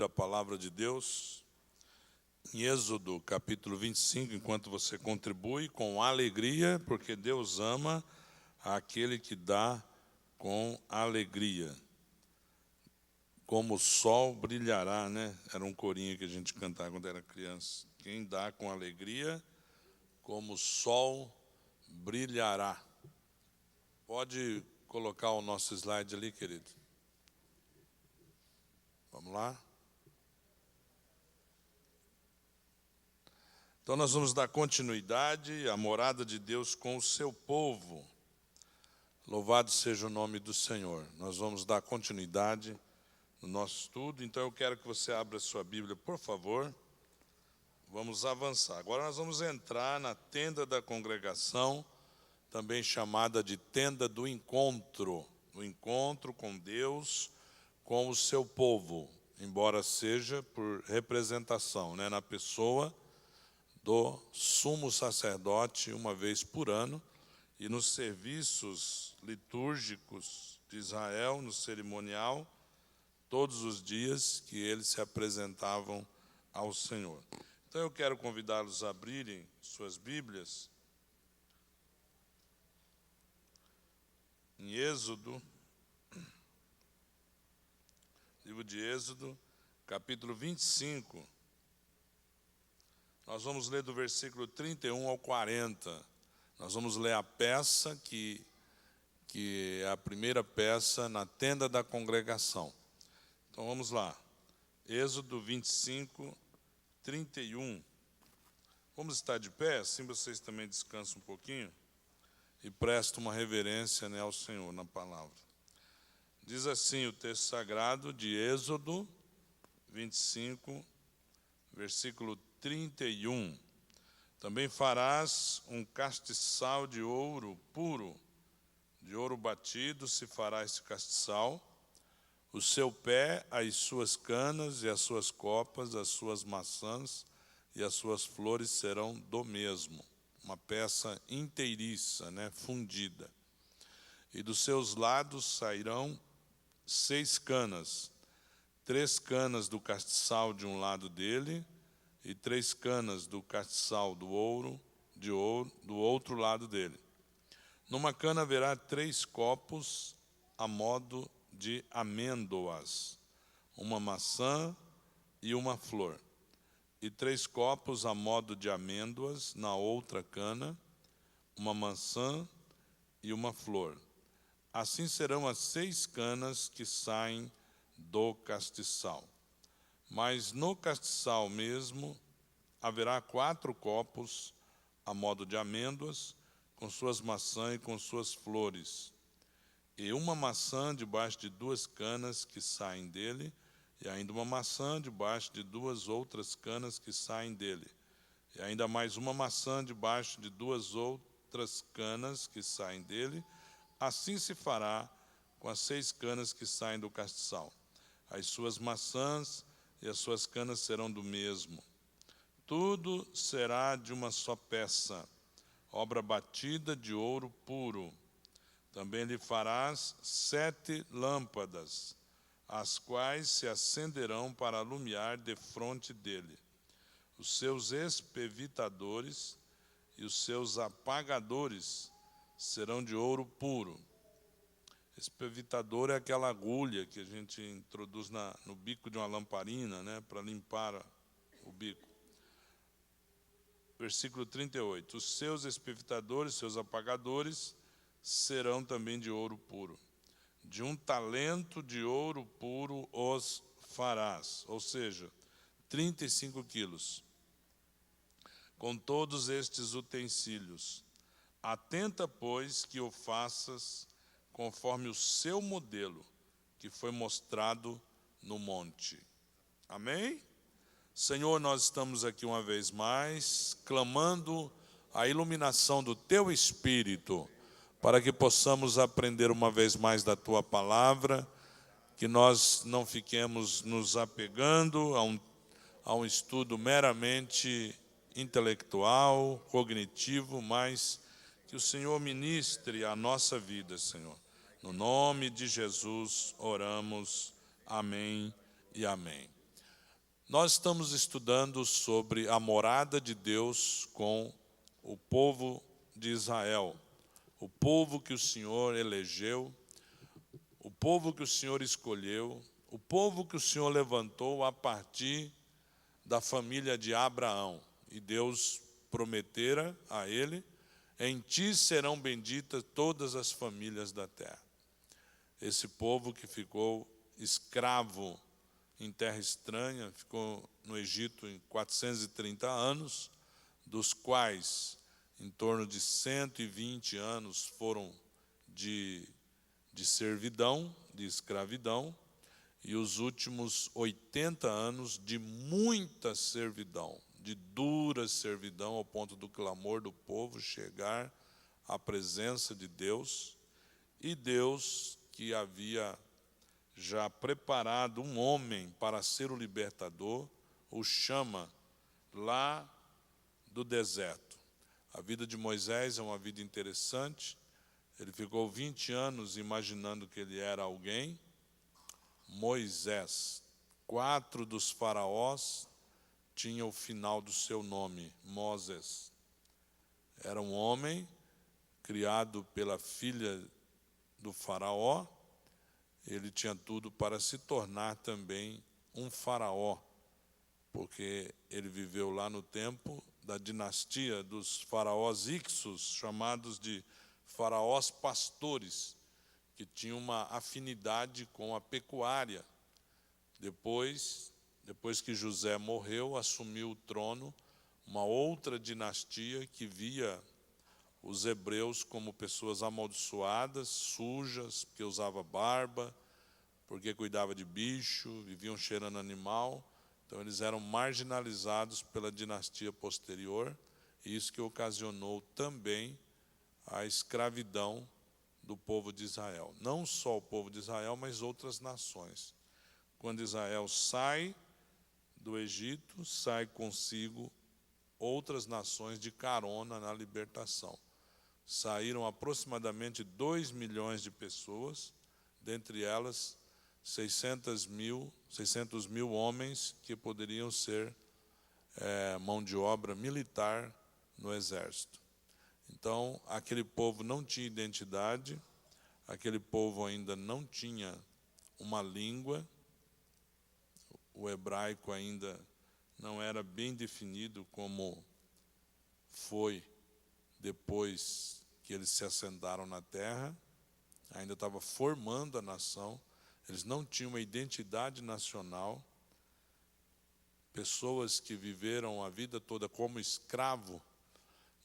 abrir a palavra de Deus em Êxodo capítulo 25, enquanto você contribui com alegria, porque Deus ama aquele que dá com alegria. Como o sol brilhará, né? Era um corinho que a gente cantava quando era criança. Quem dá com alegria, como o sol brilhará. Pode colocar o nosso slide ali, querido. Vamos lá? Então nós vamos dar continuidade à morada de Deus com o seu povo. Louvado seja o nome do Senhor. Nós vamos dar continuidade no nosso estudo. Então eu quero que você abra a sua Bíblia, por favor. Vamos avançar. Agora nós vamos entrar na tenda da congregação, também chamada de tenda do encontro. O encontro com Deus, com o seu povo, embora seja por representação, né, na pessoa do sumo sacerdote uma vez por ano, e nos serviços litúrgicos de Israel, no cerimonial, todos os dias que eles se apresentavam ao Senhor. Então eu quero convidá-los a abrirem suas Bíblias em Êxodo, livro de Êxodo, capítulo 25. Nós vamos ler do versículo 31 ao 40. Nós vamos ler a peça que é a primeira peça na tenda da congregação. Então vamos lá. Êxodo 25, 31. Vamos estar de pé, assim vocês também descansam um pouquinho e prestam uma reverência, né, ao Senhor na palavra. Diz assim o texto sagrado de Êxodo 25, versículo 31. Também farás um castiçal de ouro puro, de ouro batido se fará esse castiçal. O seu pé, as suas canas e as suas copas, as suas maçãs e as suas flores serão do mesmo. Uma peça inteiriça, né, fundida. E dos seus lados sairão 6 canas, 3 canas do castiçal de um lado dele e 3 canas do castiçal do ouro do outro lado dele. Numa cana haverá 3 copos a modo de amêndoas, uma maçã e uma flor, e 3 copos a modo de amêndoas na outra cana, uma maçã e uma flor. Assim serão as 6 canas que saem do castiçal. Mas no castiçal mesmo haverá 4 copos a modo de amêndoas, com suas maçãs e com suas flores, e uma maçã debaixo de 2 canas que saem dele, e ainda uma maçã debaixo de 2 outras canas que saem dele, e ainda mais uma maçã debaixo de 2 outras canas que saem dele. Assim se fará com as 6 canas que saem do castiçal. As suas maçãs e as suas canas serão do mesmo. Tudo será de uma só peça, obra batida de ouro puro. Também lhe farás 7 lâmpadas, as quais se acenderão para alumiar defronte dele. Os seus espevitadores e os seus apagadores serão de ouro puro. Espevitador é aquela agulha que a gente introduz no bico de uma lamparina, né, para limpar o bico. Versículo 38. Os seus espevitadores, seus apagadores, serão também de ouro puro. De 1 talento de ouro puro os farás, ou seja, 35 quilos. Com todos estes utensílios. Atenta, pois, que o faças conforme o seu modelo, que foi mostrado no monte. Amém? Senhor, nós estamos aqui uma vez mais, clamando a iluminação do Teu Espírito, para que possamos aprender uma vez mais da Tua palavra, que nós não fiquemos nos apegando a um estudo meramente intelectual, cognitivo, mas que o Senhor ministre a nossa vida, Senhor. No nome de Jesus oramos. Amém e amém. Nós estamos estudando sobre a morada de Deus com o povo de Israel, o povo que o Senhor elegeu, o povo que o Senhor escolheu, o povo que o Senhor levantou a partir da família de Abraão. E Deus prometera a ele: em ti serão benditas todas as famílias da terra. Esse povo que ficou escravo em terra estranha, ficou no Egito em 430 anos, dos quais em torno de 120 anos foram de servidão, de escravidão, e os últimos 80 anos de muita servidão, de dura servidão, ao ponto do clamor do povo chegar à presença de Deus, e Deus, que havia já preparado um homem para ser o libertador, o chama lá do deserto. A vida de Moisés é uma vida interessante. Ele ficou 20 anos imaginando que ele era alguém. Moisés, 4 dos faraós tinham o final do seu nome, Moses. Era um homem criado pela filha do faraó. Ele tinha tudo para se tornar também um faraó, porque ele viveu lá no tempo da dinastia dos faraós Ixos, chamados de faraós pastores, que tinham uma afinidade com a pecuária. Depois que José morreu, assumiu o trono uma outra dinastia que via os hebreus como pessoas amaldiçoadas, sujas, porque usava barba, porque cuidava de bicho, viviam cheirando animal. Então eles eram marginalizados pela dinastia posterior, e isso que ocasionou também a escravidão do povo de Israel. Não só o povo de Israel, mas outras nações. Quando Israel sai do Egito, sai consigo outras nações de carona na libertação. Saíram aproximadamente 2 milhões de pessoas, dentre elas 600 mil homens que poderiam ser mão de obra militar no exército. Então, aquele povo não tinha identidade, aquele povo ainda não tinha uma língua, o hebraico ainda não era bem definido como foi depois que eles se assentaram na terra, ainda estava formando a nação, eles não tinham uma identidade nacional. Pessoas que viveram a vida toda como escravo,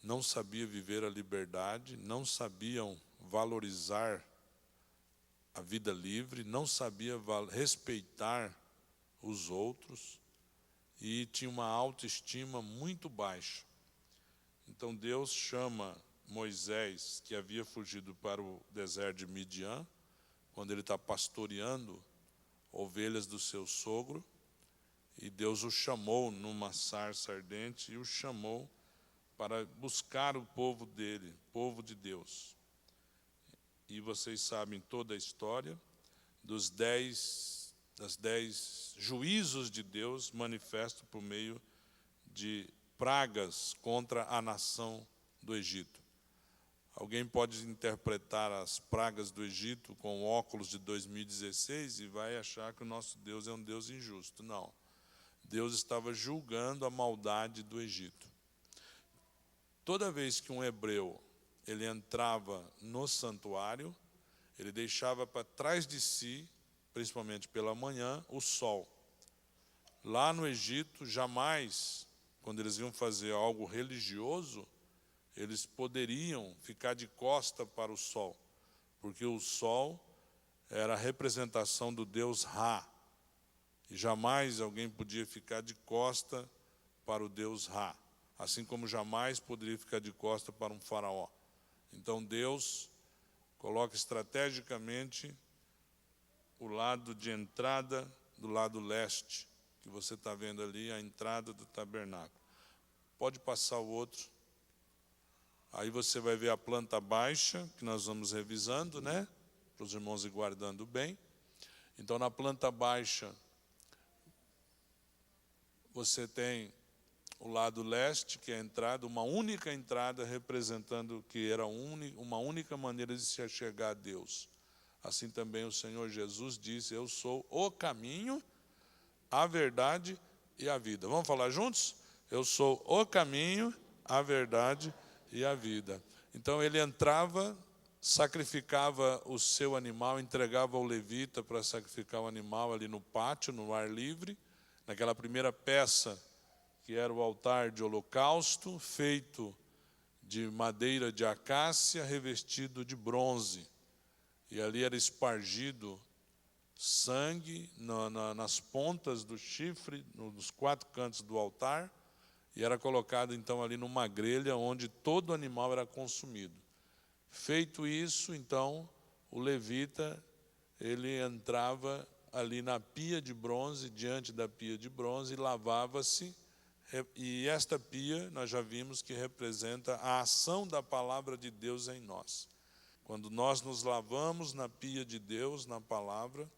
não sabiam viver a liberdade, não sabiam valorizar a vida livre, não sabiam respeitar os outros, e tinha uma autoestima muito baixa. Então Deus chama Moisés, que havia fugido para o deserto de Midian, quando ele está pastoreando ovelhas do seu sogro, e Deus o chamou numa sarça ardente, e o chamou para buscar o povo dele, povo de Deus. E vocês sabem toda a história das 10 juízos de Deus manifestos por meio de pragas contra a nação do Egito. Alguém pode interpretar as pragas do Egito com óculos de 2016 e vai achar que o nosso Deus é um Deus injusto. Não. Deus estava julgando a maldade do Egito. Toda vez que um hebreu ele entrava no santuário, ele deixava para trás de si, principalmente pela manhã, o sol. Lá no Egito, jamais, quando eles iam fazer algo religioso, eles poderiam ficar de costa para o sol, porque o sol era a representação do deus Ra, e jamais alguém podia ficar de costa para o deus Ra, assim como jamais poderia ficar de costa para um faraó. Então Deus coloca estrategicamente o lado de entrada do lado leste, que você está vendo ali, a entrada do tabernáculo. Pode passar o outro. Aí você vai ver a planta baixa, que nós vamos revisando, né? Para os irmãos ir guardando bem. Então, na planta baixa, você tem o lado leste, que é a entrada, uma única entrada representando que era uma única maneira de se achegar a Deus. Assim também o Senhor Jesus disse: eu sou o caminho, a verdade e a vida. Vamos falar juntos? Eu sou o caminho, a verdade e a vida. Então ele entrava, sacrificava o seu animal, entregava ao levita para sacrificar o animal ali no pátio, no ar livre, naquela primeira peça, que era o altar de holocausto, feito de madeira de acácia, revestido de bronze. E ali era espargido sangue nas pontas do chifre, nos 4 cantos do altar, e era colocado então ali numa grelha onde todo animal era consumido. Feito isso, então, o levita, ele entrava ali na pia de bronze, diante da pia de bronze, e lavava-se. E esta pia, nós já vimos que representa a ação da palavra de Deus em nós. Quando nós nos lavamos na pia de Deus, na palavra,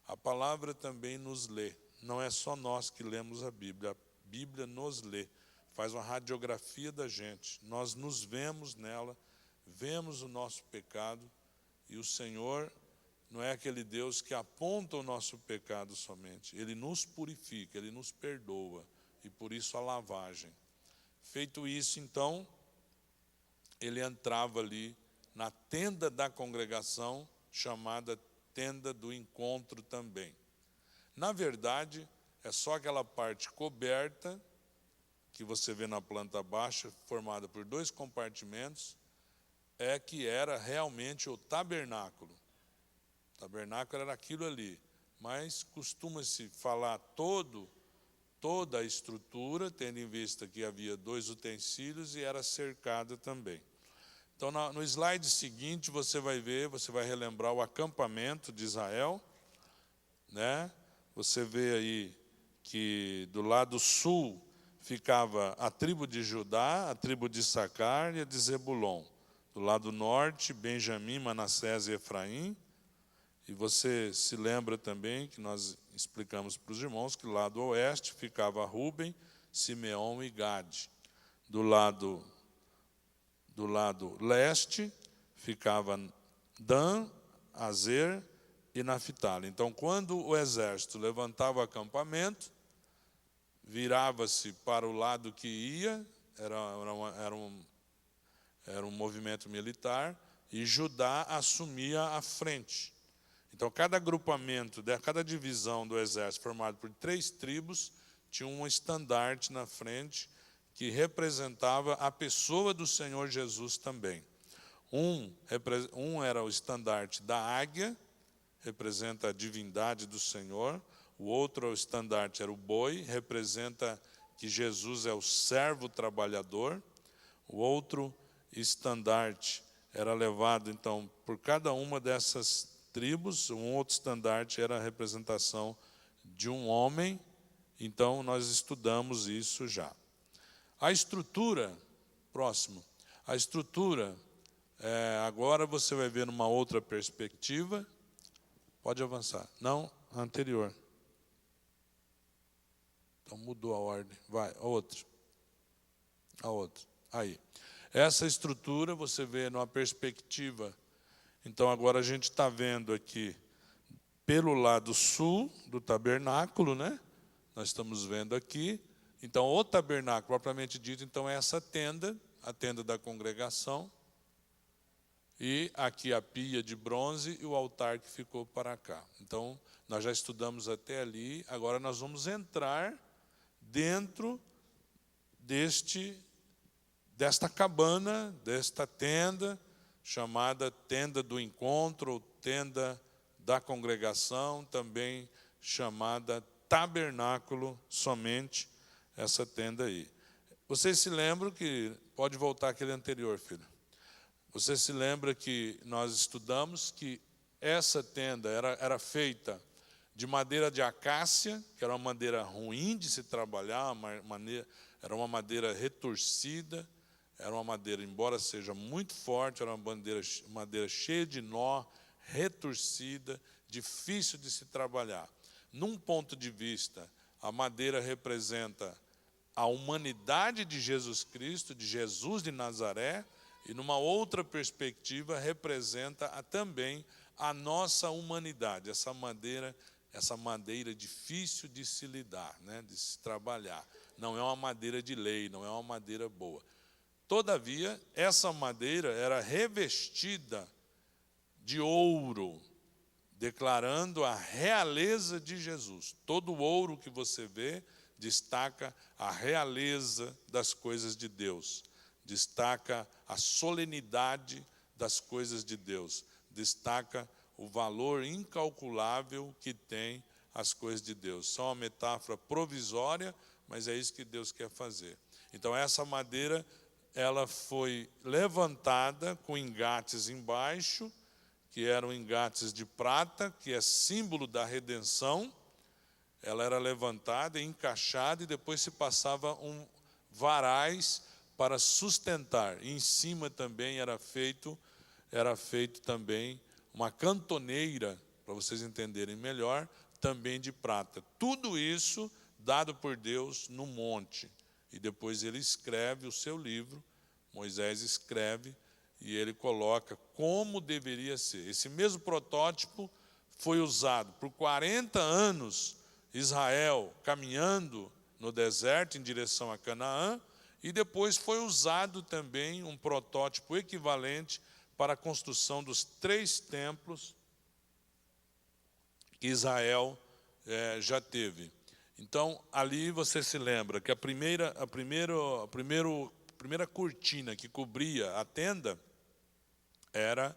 a palavra também nos lê. Não é só nós que lemos a Bíblia nos lê. Faz uma radiografia da gente. Nós nos vemos nela, vemos o nosso pecado, e o Senhor não é aquele Deus que aponta o nosso pecado somente. Ele nos purifica, Ele nos perdoa. E por isso a lavagem. Feito isso, então, ele entrava ali na tenda da congregação, chamada tenda do encontro também. Na verdade, é só aquela parte coberta, que você vê na planta baixa, formada por 2 compartimentos, é que era realmente o tabernáculo. O tabernáculo era aquilo ali, mas costuma-se falar toda a estrutura, tendo em vista que havia 2 utensílios e era cercada também. Então, no slide seguinte, você vai relembrar o acampamento de Israel, né? Você vê aí que do lado sul ficava a tribo de Judá, a tribo de Issacar e a de Zebulon. Do lado norte, Benjamim, Manassés e Efraim. E você se lembra também que nós explicamos para os irmãos que do lado oeste ficava Rúben, Simeão e Gade. Do lado leste ficava Dan, Azer e Naphtali. Então, quando o exército levantava o acampamento, virava-se para o lado que ia, era um movimento militar, e Judá assumia a frente. Então, cada agrupamento, cada divisão do exército, formado por 3 tribos, tinha um estandarte na frente, que representava a pessoa do Senhor Jesus também. Um era o estandarte da águia, representa a divindade do Senhor. O outro estandarte era o boi, representa que Jesus é o servo trabalhador. O outro estandarte era levado, então, por cada uma dessas tribos. Um outro estandarte era a representação de um homem. Então, nós estudamos isso já. A estrutura, próximo, a estrutura, agora você vai ver numa outra perspectiva. Pode avançar. Não, anterior. Então mudou a ordem. Vai, a outra. Aí. Essa estrutura você vê numa perspectiva. Então agora a gente está vendo aqui pelo lado sul do tabernáculo, né? Nós estamos vendo aqui. Então, o tabernáculo, propriamente dito, então é essa tenda, a tenda da congregação. E aqui a pia de bronze e o altar que ficou para cá. Então, nós já estudamos até ali. Agora nós vamos entrar dentro desta cabana, desta tenda, chamada tenda do encontro, ou tenda da congregação, também chamada tabernáculo somente, essa tenda aí. Vocês se lembram que, pode voltar aquele anterior, filho. Você se lembra que nós estudamos que essa tenda era feita de madeira de acácia, que era uma madeira ruim de se trabalhar, era uma madeira retorcida, era uma madeira, embora seja muito forte, era uma madeira cheia de nó, retorcida, difícil de se trabalhar. Num ponto de vista A madeira representa a humanidade de Jesus Cristo, de Jesus de Nazaré, e numa outra perspectiva representa também a nossa humanidade, essa madeira difícil de se lidar, né, de se trabalhar. Não é uma madeira de lei, não é uma madeira boa. Todavia, essa madeira era revestida de ouro, declarando a realeza de Jesus. Todo o ouro que você vê destaca a realeza das coisas de Deus, destaca a solenidade das coisas de Deus, destaca o valor incalculável que tem as coisas de Deus. São uma metáfora provisória, mas é isso que Deus quer fazer. Então essa madeira, ela foi levantada com engates embaixo, que eram engates de prata, que é símbolo da redenção. Ela era levantada, encaixada, e depois se passava varais para sustentar. E em cima também era feito também uma cantoneira, para vocês entenderem melhor, também de prata. Tudo isso dado por Deus no monte. E depois ele escreve o seu livro, Moisés escreve, e ele coloca como deveria ser. Esse mesmo protótipo foi usado por 40 anos, Israel caminhando no deserto em direção a Canaã, e depois foi usado também um protótipo equivalente para a construção dos 3 templos que Israel já teve. Então, ali você se lembra que a primeira cortina que cobria a tenda era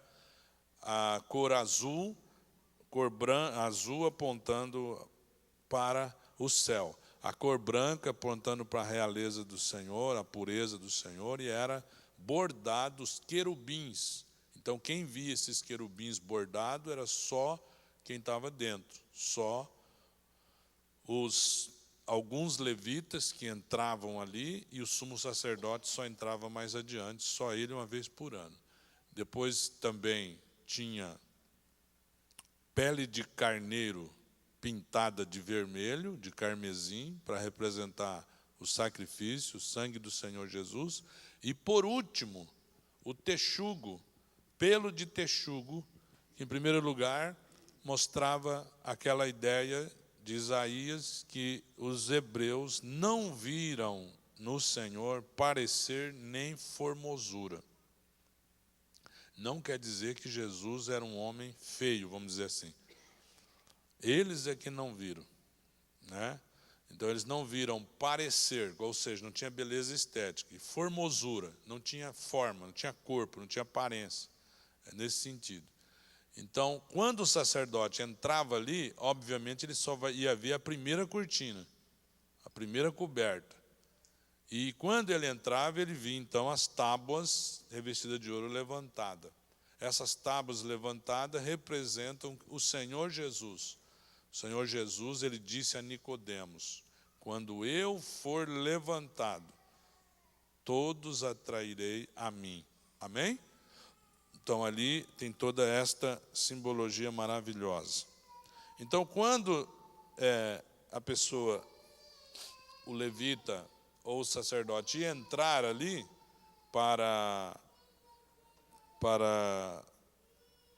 a cor azul, azul apontando para o céu. A cor branca apontando para a realeza do Senhor, a pureza do Senhor, e era bordados querubins. Então, quem via esses querubins bordados era só quem estava dentro, só alguns levitas que entravam ali, e o sumo sacerdote só entrava mais adiante, só ele uma vez por ano. Depois também tinha pele de carneiro pintada de vermelho, de carmesim, para representar o sacrifício, o sangue do Senhor Jesus. E por último, o texugo, pelo de texugo, que em primeiro lugar mostrava aquela ideia de Isaías que os hebreus não viram no Senhor parecer nem formosura. Não quer dizer que Jesus era um homem feio, vamos dizer assim. Eles é que não viram, né? Então eles não viram parecer, ou seja, não tinha beleza estética, e formosura, não tinha forma, não tinha corpo, não tinha aparência. É nesse sentido. Então, quando o sacerdote entrava ali, obviamente ele só ia ver a primeira cortina, a primeira coberta. E quando ele entrava, ele via então as tábuas revestidas de ouro levantadas. Essas tábuas levantadas representam o Senhor Jesus. O Senhor Jesus, ele disse a Nicodemos: quando eu for levantado, todos atrairei a mim. Amém? Então ali tem toda esta simbologia maravilhosa. Então quando a pessoa, o levita ou o sacerdote ia entrar ali para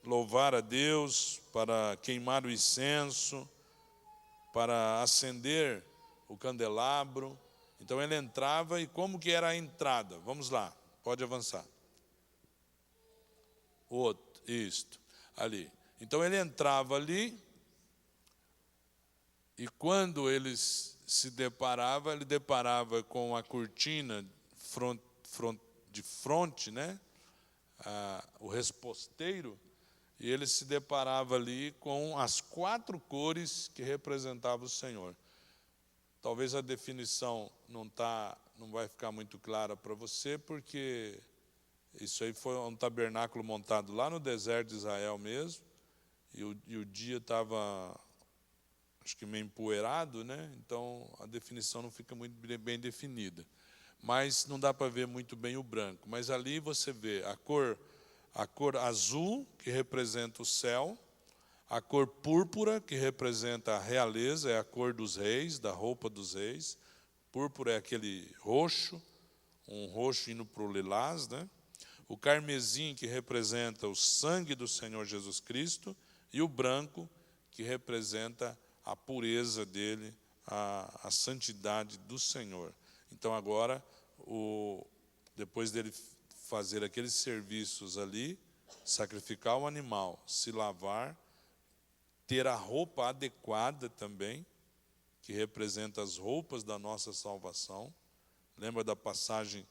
louvar a Deus, para queimar o incenso, para acender o candelabro, então ele entrava. E como que era a entrada? Vamos lá, pode avançar. Isto, ali. Então ele entrava ali, e quando ele se deparava, ele deparava com a cortina de fronte, né? O resposteiro, e ele se deparava ali com as 4 cores que representavam o Senhor. Talvez a definição não vai ficar muito clara para você, porque isso aí foi um tabernáculo montado lá no deserto de Israel mesmo, e o dia estava, acho que meio empoeirado, né? Então a definição não fica muito bem definida. Mas não dá para ver muito bem o branco. Mas ali você vê a cor azul, que representa o céu, A cor púrpura, que representa a realeza, é a cor dos reis, da roupa dos reis. Púrpura é aquele roxo, um roxo indo para o lilás, né? O carmesim, que representa o sangue do Senhor Jesus Cristo, e o branco, que representa a pureza dele, a santidade do Senhor. Então agora, depois dele fazer aqueles serviços ali, sacrificar o animal, se lavar, ter a roupa adequada também, que representa as roupas da nossa salvação. Lembra da passagem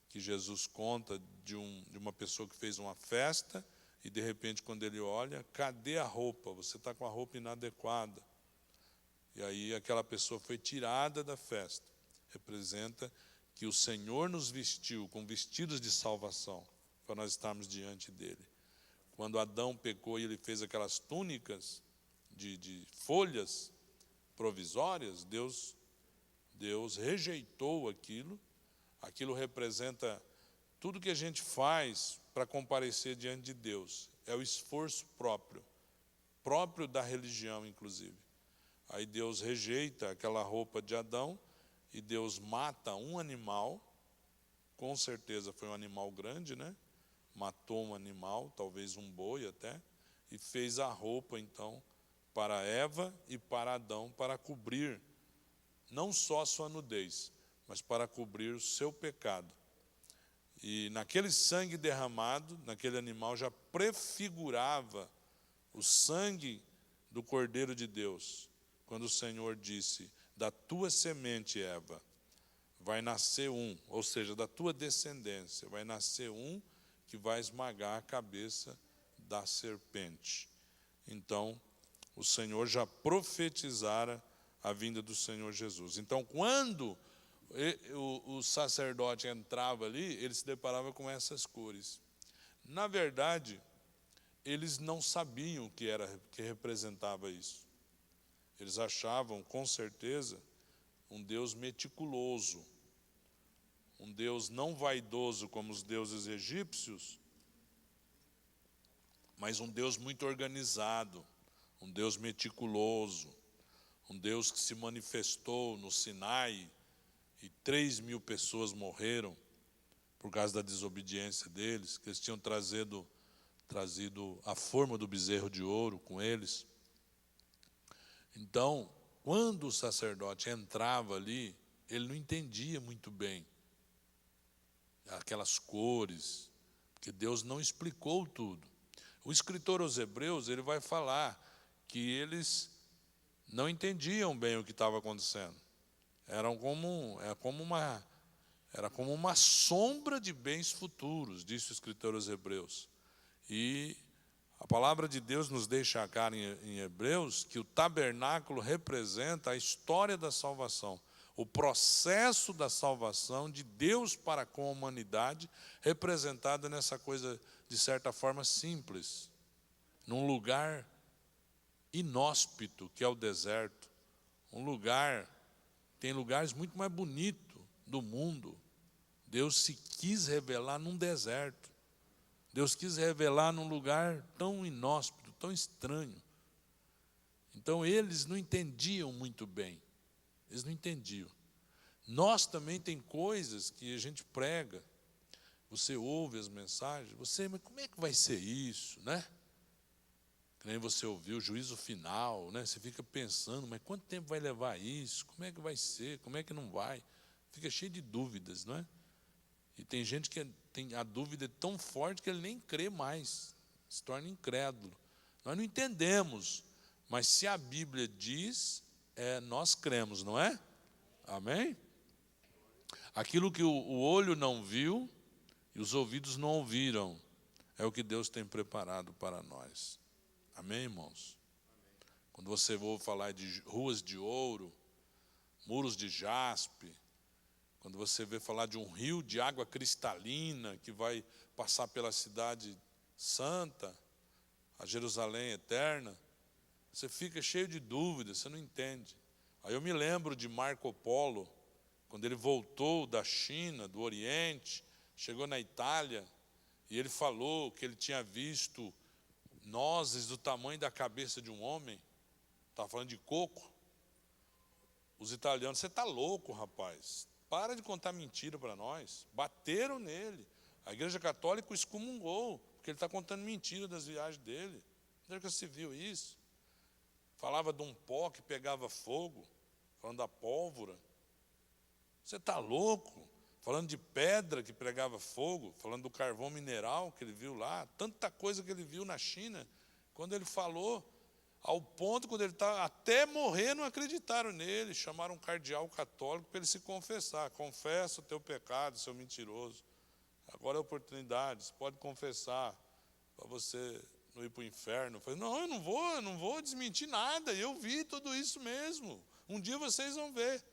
que Jesus conta de uma pessoa que fez uma festa e, de repente, quando ele olha, cadê a roupa? Você está com a roupa inadequada. E aí aquela pessoa foi tirada da festa. Representa que o Senhor nos vestiu com vestidos de salvação, para nós estarmos diante dele. Quando Adão pecou e ele fez aquelas túnicas de folhas provisórias, Deus rejeitou aquilo. Aquilo representa tudo que a gente faz para comparecer diante de Deus. É o esforço próprio da religião, inclusive. Aí Deus rejeita aquela roupa de Adão e Deus mata um animal. Com certeza foi um animal grande, né? Matou um animal, talvez um boi até, e fez a roupa, então, para Eva e para Adão, para cobrir não só a sua nudez, mas para cobrir o seu pecado. E naquele sangue derramado, naquele animal, já prefigurava o sangue do Cordeiro de Deus, quando o Senhor disse: da tua semente, Eva, vai nascer um, ou seja, da tua descendência, vai nascer um que vai esmagar a cabeça da serpente. Então, o Senhor já profetizara a vinda do Senhor Jesus. Então, quando o sacerdote entrava ali, ele se deparava com essas cores. Na verdade, eles não sabiam o que representava isso. Eles achavam, com certeza, um Deus meticuloso, um Deus não vaidoso como os deuses egípcios, mas um Deus muito organizado, um Deus meticuloso, um Deus que se manifestou no Sinai e 3.000 pessoas morreram por causa da desobediência deles, que eles tinham trazido a forma do bezerro de ouro com eles. Então, quando o sacerdote entrava ali, ele não entendia muito bem aquelas cores, porque Deus não explicou tudo. O escritor aos Hebreus, ele vai falar que eles não entendiam bem o que estava acontecendo. Era como uma sombra de bens futuros, disse o escritor aos Hebreus. E a palavra de Deus nos deixa claro em Hebreus que o tabernáculo representa a história da salvação, o processo da salvação de Deus para com a humanidade, representada nessa coisa, de certa forma, simples, num lugar inóspito, que é o deserto, tem lugares muito mais bonitos do mundo. Deus se quis revelar num deserto. Deus quis revelar num lugar tão inóspito, tão estranho. Então eles não entendiam muito bem. Eles não entendiam. Nós também tem coisas que a gente prega. Você ouve as mensagens, mas como é que vai ser isso, né? Que nem você ouviu o juízo final, né? Você fica pensando, mas quanto tempo vai levar isso? Como é que vai ser? Como é que não vai? Fica cheio de dúvidas, não é? E tem gente que a dúvida é tão forte que ele nem crê mais, se torna incrédulo. Nós não entendemos, mas se a Bíblia diz, nós cremos, não é? Amém? Aquilo que o olho não viu e os ouvidos não ouviram, é o que Deus tem preparado para nós. Amém, irmãos? Amém. Quando você ouve falar de ruas de ouro, muros de jaspe, quando você vê falar de um rio de água cristalina que vai passar pela cidade santa, a Jerusalém eterna, você fica cheio de dúvidas, você não entende. Aí eu me lembro de Marco Polo, quando ele voltou da China, do Oriente, chegou na Itália, e ele falou que ele tinha visto nozes do tamanho da cabeça de um homem. Estava falando de coco. Os italianos, você está louco, rapaz. Para de contar mentira para nós. Bateram nele. A Igreja Católica o excomungou, porque ele está contando mentira das viagens dele. Onde é que você viu isso? Falava de um pó que pegava fogo, falando da pólvora. Você está louco? Falando de pedra que pregava fogo, falando do carvão mineral que ele viu lá, tanta coisa que ele viu na China. Quando ele falou, ao ponto, quando ele estava até morrer, não acreditaram nele, chamaram um cardeal católico para ele se confessar. Confessa o teu pecado, seu mentiroso. Agora é a oportunidade, você pode confessar, para você não ir para o inferno. Eu falei, não, eu não vou desmentir nada, eu vi tudo isso mesmo. Um dia vocês vão ver.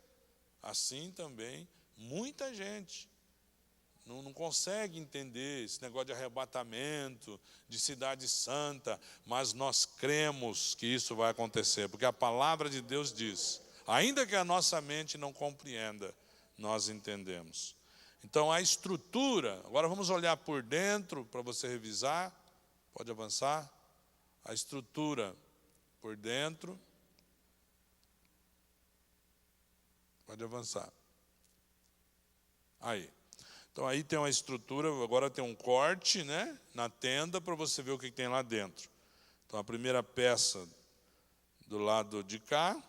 Assim também, muita gente não consegue entender esse negócio de arrebatamento, de cidade santa, mas nós cremos que isso vai acontecer, porque a palavra de Deus diz, ainda que a nossa mente não compreenda, nós entendemos. Então a estrutura, agora vamos olhar por dentro para você revisar, pode avançar, a estrutura por dentro, pode avançar, aí. Então aí tem uma estrutura, agora tem um corte, né, na tenda para você ver o que tem lá dentro. Então a primeira peça do lado de cá,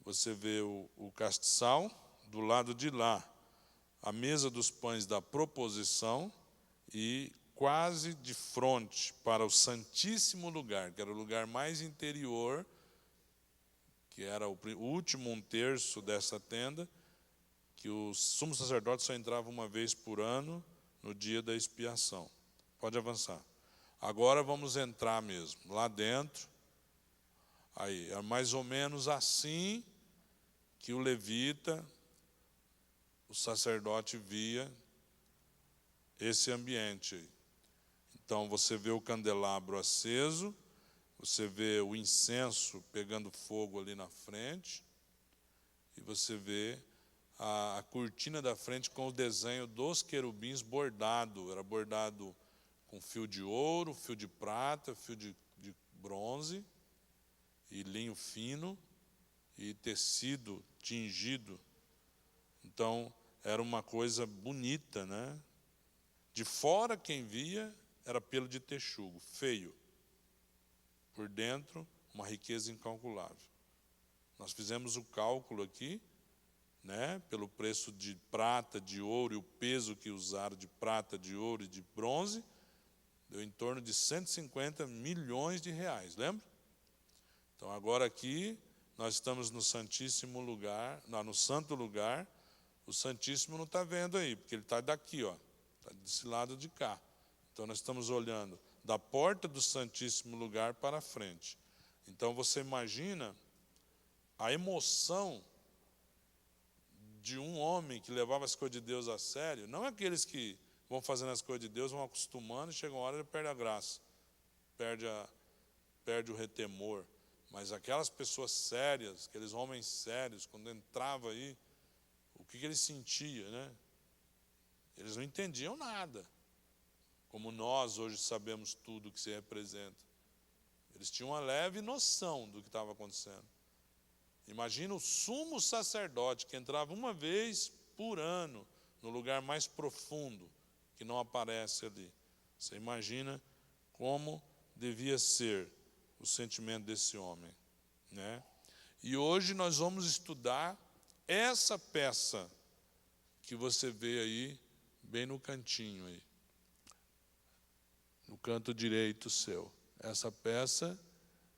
você vê o castiçal, do lado de lá, a mesa dos pães da proposição e quase de frente para o Santíssimo Lugar, que era o lugar mais interior, que era o último 1/3 dessa tenda, que o sumo sacerdote só entrava uma vez por ano, no dia da expiação. Pode avançar. Agora vamos entrar mesmo, lá dentro. Aí, é mais ou menos assim que o levita, o sacerdote via esse ambiente aí. Então, você vê o candelabro aceso, você vê o incenso pegando fogo ali na frente, e você vê a cortina da frente com o desenho dos querubins bordado. Era bordado com fio de ouro, fio de prata, fio de bronze, e linho fino, e tecido tingido. Então, era uma coisa bonita, né? De fora, quem via, era pelo de texugo, feio. Por dentro, uma riqueza incalculável. Nós fizemos o cálculo aqui, né, pelo preço de prata, de ouro e o peso que usaram de prata, de ouro e de bronze, deu em torno de 150 milhões de reais, lembra? Então agora aqui, nós estamos no Santíssimo Lugar, no Santo Lugar, o Santíssimo não está vendo aí, porque ele está daqui, ó, está desse lado de cá. Então nós estamos olhando da porta do Santíssimo Lugar para frente. Então você imagina a emoção de um homem que levava as coisas de Deus a sério, não aqueles que vão fazendo as coisas de Deus, vão acostumando, e chega uma hora ele perde a graça, perde o retemor, mas aquelas pessoas sérias, aqueles homens sérios, quando entrava aí, o que eles sentiam, né? Eles não entendiam nada, como nós hoje sabemos tudo o que se representa. Eles tinham uma leve noção do que estava acontecendo. Imagina o sumo sacerdote que entrava uma vez por ano no lugar mais profundo, que não aparece ali. Você imagina como devia ser o sentimento desse homem, né? E hoje nós vamos estudar essa peça que você vê aí, bem no cantinho aí, no canto direito seu. Essa peça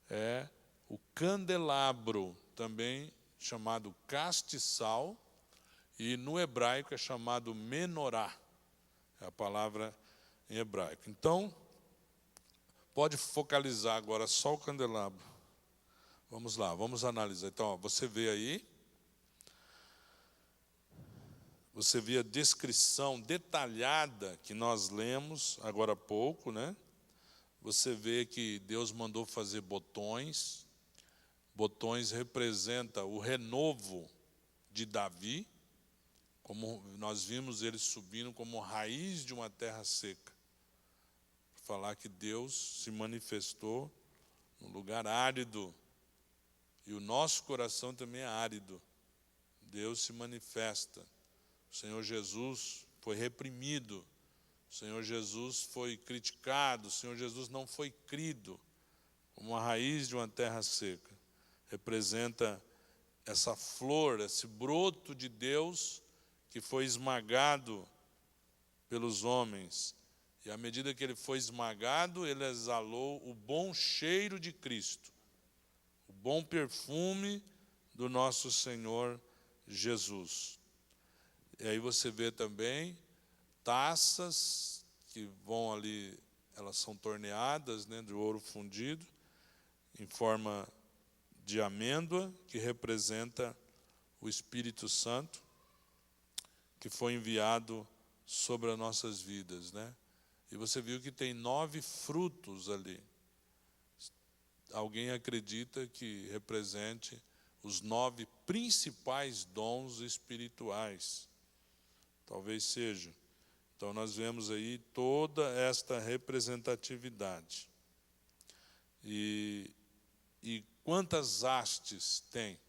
é o candelabro, também chamado castiçal, e no hebraico é chamado menorá, é a palavra em hebraico. Então, pode focalizar agora só o candelabro. Vamos lá, vamos analisar. Então, ó, você vê aí, você vê a descrição detalhada que nós lemos agora há pouco, né? Você vê que Deus mandou fazer botões. Botões representa o renovo de Davi, como nós vimos ele subindo como raiz de uma terra seca. falar que Deus se manifestou num lugar árido. E o nosso coração também é árido. Deus se manifesta. O Senhor Jesus foi reprimido. O Senhor Jesus foi criticado. O Senhor Jesus não foi crido. Como a raiz de uma terra seca. Representa essa flor, esse broto de Deus que foi esmagado pelos homens. E à medida que ele foi esmagado, ele exalou o bom cheiro de Cristo. O bom perfume do nosso Senhor Jesus. E aí você vê também taças que vão ali, elas são torneadas, né, de ouro fundido, em forma de amêndoa, que representa o Espírito Santo, que foi enviado sobre as nossas vidas, né? E você viu que tem 9 frutos ali. Alguém acredita que represente os 9 principais dons espirituais? Talvez seja. Então nós vemos aí toda esta representatividade. E quantas hastes tem?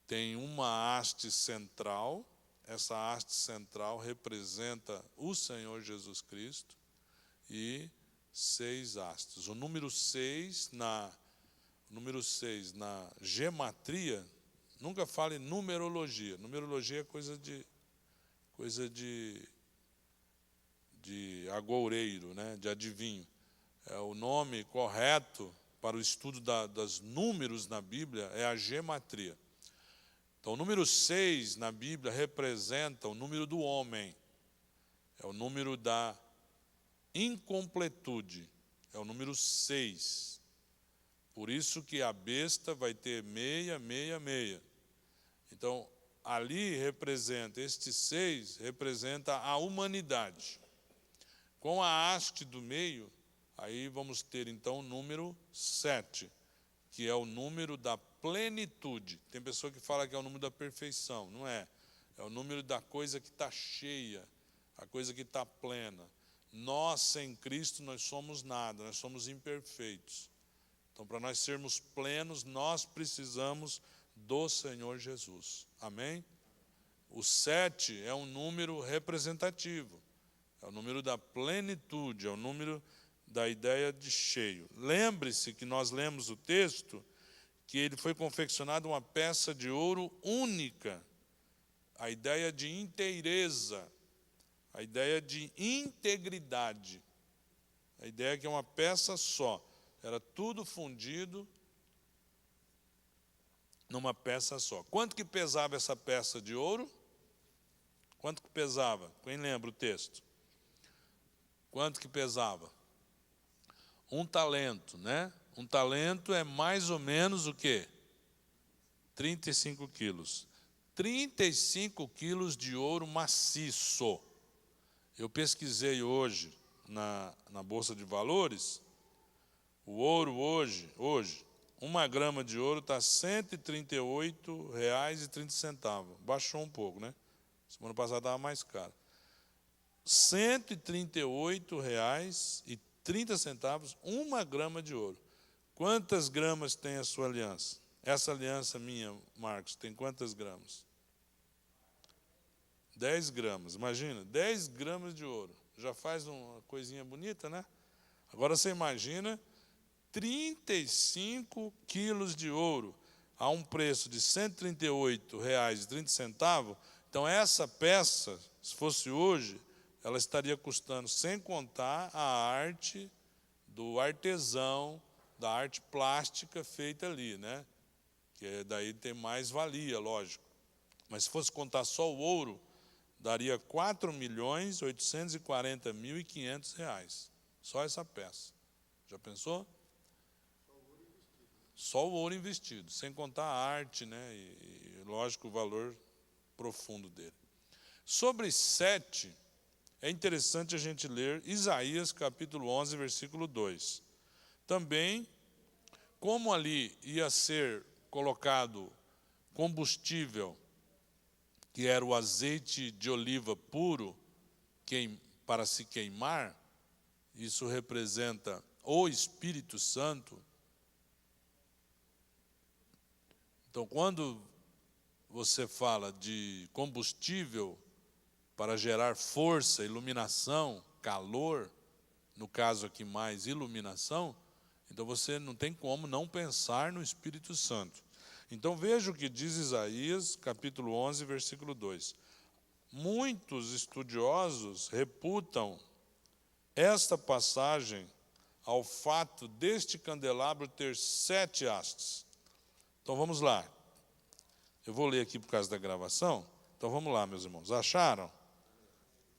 Tem uma haste central. Essa haste central representa o Senhor Jesus Cristo. E 6 hastes. O número 6 na gematria, nunca fale numerologia. Numerologia é coisa de agoureiro, né? De adivinho. O nome correto para o estudo dos números na Bíblia é a gematria. Então, o número 6 na Bíblia representa o número do homem. É o número da incompletude. É o número 6. Por isso que a besta vai ter 666. Então, ali representa, este 6 representa a humanidade. Com a haste do meio, aí vamos ter então o número 7, que é o número da plenitude. Tem pessoa que fala que é o número da perfeição. Não é. É o número da coisa que está cheia, a coisa que está plena. Nós, sem Cristo, nós somos nada, nós somos imperfeitos. Então, para nós sermos plenos, nós precisamos do Senhor Jesus. Amém? O 7 é um número representativo. É o número da plenitude, é o número da ideia de cheio. Lembre-se que nós lemos o texto, que ele foi confeccionado uma peça de ouro única. A ideia de inteireza. A ideia de integridade. A ideia que é uma peça só. Era tudo fundido numa peça só. Quanto que pesava essa peça de ouro? Quanto que pesava? Quem lembra o texto? Quanto que pesava? 1 talento, né? 1 talento é mais ou menos o quê? 35 quilos. 35 quilos de ouro maciço. Eu pesquisei hoje na Bolsa de Valores, o ouro hoje, 1 grama de ouro está R$ 138,30. Baixou um pouco, né? Semana passada estava mais caro. R$ 138,30, 1 grama de ouro. Quantas gramas tem a sua aliança? Essa aliança minha, Marcos, tem quantas gramas? 10 gramas. Imagina, 10 gramas de ouro. Já faz uma coisinha bonita, né? Agora você imagina 35 quilos de ouro a um preço de R$ 138,30. Então, essa peça, se fosse hoje, ela estaria custando, sem contar a arte do artesão, da arte plástica feita ali, né? Que daí tem mais valia, lógico. Mas se fosse contar só o ouro, daria R$ 4.840.500. Só essa peça. Já pensou? Só o ouro investido, sem contar a arte, né? E lógico, o valor profundo dele. Sobre 7, é interessante a gente ler Isaías capítulo 11, versículo 2. Também, como ali ia ser colocado combustível, que era o azeite de oliva puro, para se queimar, isso representa o Espírito Santo. Então, quando você fala de combustível para gerar força, iluminação, calor, no caso aqui mais iluminação, então você não tem como não pensar no Espírito Santo. Então veja o que diz Isaías, capítulo 11, versículo 2. Muitos estudiosos reputam esta passagem ao fato deste candelabro ter 7 hastes. Então vamos lá. Eu vou ler aqui por causa da gravação. Então vamos lá, meus irmãos. Acharam?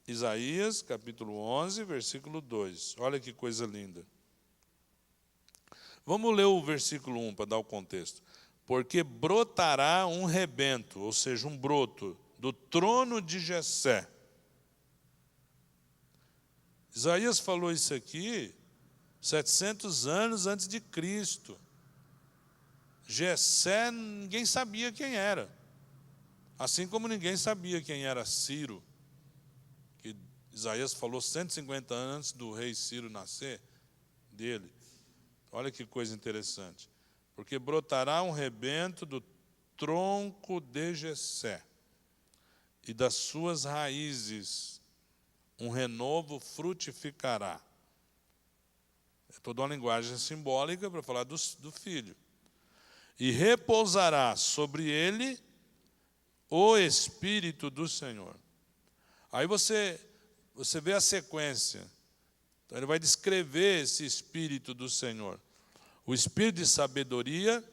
Isaías, capítulo 11, versículo 2. Olha que coisa linda. Vamos ler o versículo 1 para dar o contexto. Porque brotará um rebento, ou seja, um broto, do trono de Jessé. Isaías falou isso aqui 700 anos antes de Cristo. Jessé, ninguém sabia quem era. Assim como ninguém sabia quem era Ciro, que Isaías falou 150 anos antes do rei Ciro nascer, dele. Olha que coisa interessante. Porque brotará um rebento do tronco de Jessé, e das suas raízes um renovo frutificará. É toda uma linguagem simbólica para falar do filho. E repousará sobre ele o Espírito do Senhor. Aí você vê a sequência. Então ele vai descrever esse Espírito do Senhor. O Espírito de sabedoria,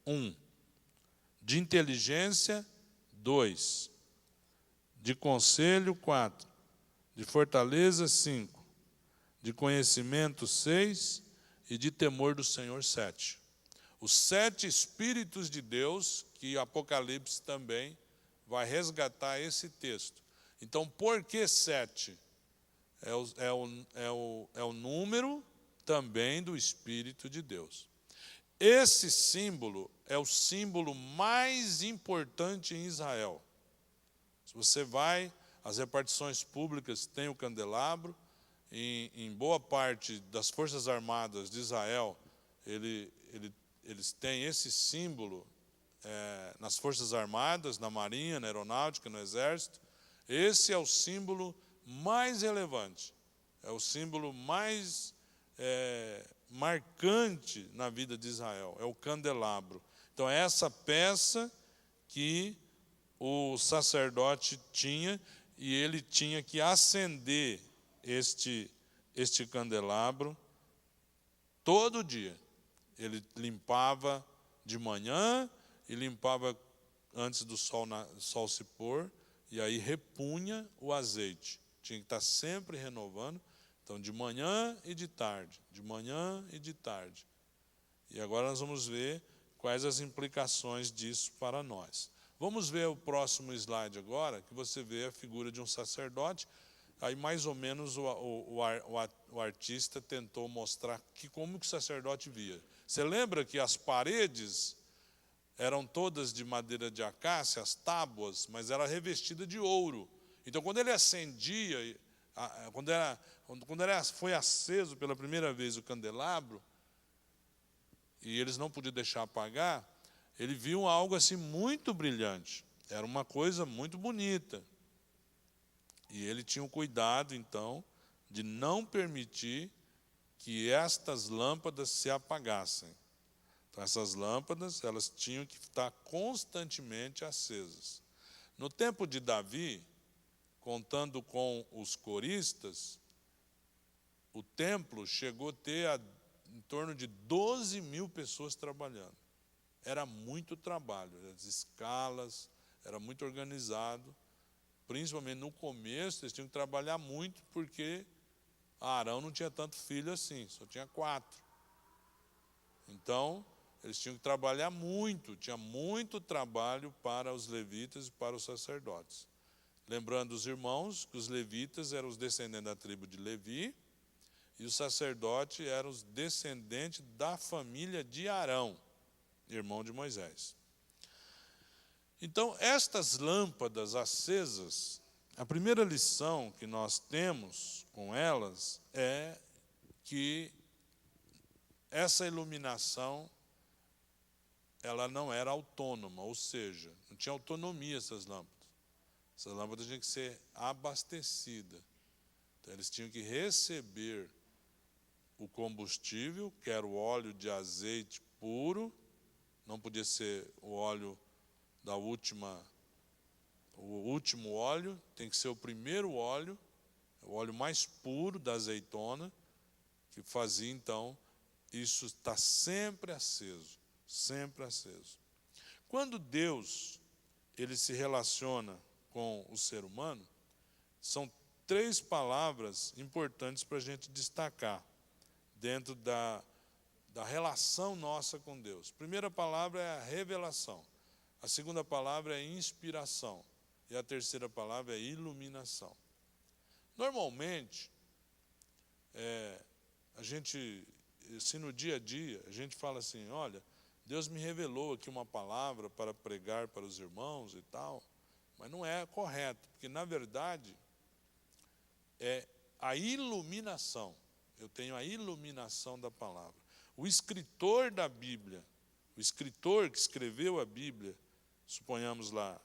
1. De inteligência, 2. De conselho, 4. De fortaleza, 5. De conhecimento, 6. E de temor do Senhor, 7. Os 7 Espíritos de Deus, que Apocalipse também vai resgatar esse texto. Então, por que 7? É o número também do Espírito de Deus. Esse símbolo é o símbolo mais importante em Israel. Se você vai, as repartições públicas têm o candelabro, em boa parte das Forças Armadas de Israel, eles têm esse símbolo nas Forças Armadas, na Marinha, na Aeronáutica, no Exército. Esse é o símbolo mais relevante, é o símbolo mais marcante na vida de Israel, é o candelabro. Então, é essa peça que o sacerdote tinha, e ele tinha que acender este candelabro todo dia. Ele limpava de manhã e limpava antes do sol se pôr, e aí repunha o azeite. Tinha que estar sempre renovando. Então, de manhã e de tarde, de manhã e de tarde. E agora nós vamos ver quais as implicações disso para nós. Vamos ver o próximo slide agora, que você vê a figura de um sacerdote. Aí, mais ou menos, o artista tentou mostrar como que o sacerdote via. Você lembra que as paredes eram todas de madeira de acácia, as tábuas, mas era revestida de ouro. Então, quando ele acendia, foi aceso pela primeira vez o candelabro, e eles não podiam deixar apagar, ele viu algo assim muito brilhante. Era uma coisa muito bonita. E ele tinha o cuidado, então, de não permitir que estas lâmpadas se apagassem. Então, essas lâmpadas, elas tinham que estar constantemente acesas. No tempo de Davi, contando com os coristas, o templo chegou a ter em torno de 12 mil pessoas trabalhando. Era muito trabalho, as escalas, era muito organizado. Principalmente no começo, eles tinham que trabalhar muito, porque Arão não tinha tanto filho assim, só tinha 4. Então, eles tinham que trabalhar muito, tinha muito trabalho para os levitas e para os sacerdotes. Lembrando os irmãos que os levitas eram os descendentes da tribo de Levi, e os sacerdotes eram os descendentes da família de Arão, irmão de Moisés. Então, estas lâmpadas acesas, a primeira lição que nós temos com elas é que essa iluminação, ela não era autônoma, ou seja, não tinha autonomia essas lâmpadas. Essas lâmpadas tinham que ser abastecidas. Então, eles tinham que receber o combustível, que era o óleo de azeite puro, não podia ser o óleo o último óleo, tem que ser o primeiro óleo, o óleo mais puro da azeitona, que fazia então isso estar sempre aceso, sempre aceso. Quando Deus ele se relaciona com o ser humano, são 3 palavras importantes para a gente destacar dentro da relação nossa com Deus. A primeira palavra é a revelação, a segunda palavra é inspiração e a terceira palavra é iluminação. Normalmente, a gente, se no dia a dia, a gente fala assim, olha, Deus me revelou aqui uma palavra para pregar para os irmãos e tal, mas não é correto, porque na verdade é a iluminação. Eu tenho a iluminação da palavra. O escritor da Bíblia, o escritor que escreveu a Bíblia, suponhamos lá,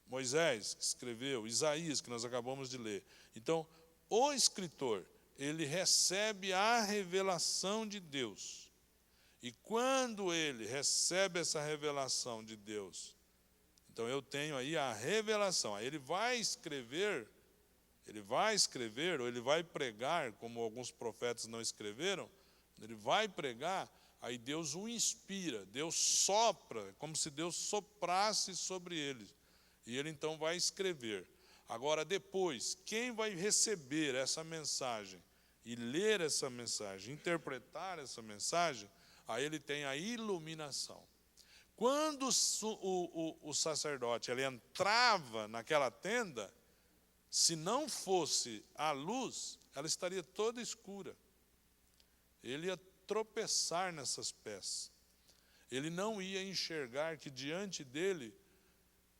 Moisés, que escreveu, Isaías, que nós acabamos de ler. Então, o escritor, ele recebe a revelação de Deus. E quando ele recebe essa revelação de Deus, então eu tenho aí a revelação. Aí ele vai escrever, ou ele vai pregar, como alguns profetas não escreveram, ele vai pregar, aí Deus o inspira, Deus sopra, como se Deus soprasse sobre ele. E ele então vai escrever. Agora depois, quem vai receber essa mensagem e ler essa mensagem, interpretar essa mensagem, aí ele tem a iluminação. Quando o sacerdote ele entrava naquela tenda, se não fosse a luz, ela estaria toda escura. Ele ia tropeçar nessas peças. Ele não ia enxergar que diante dele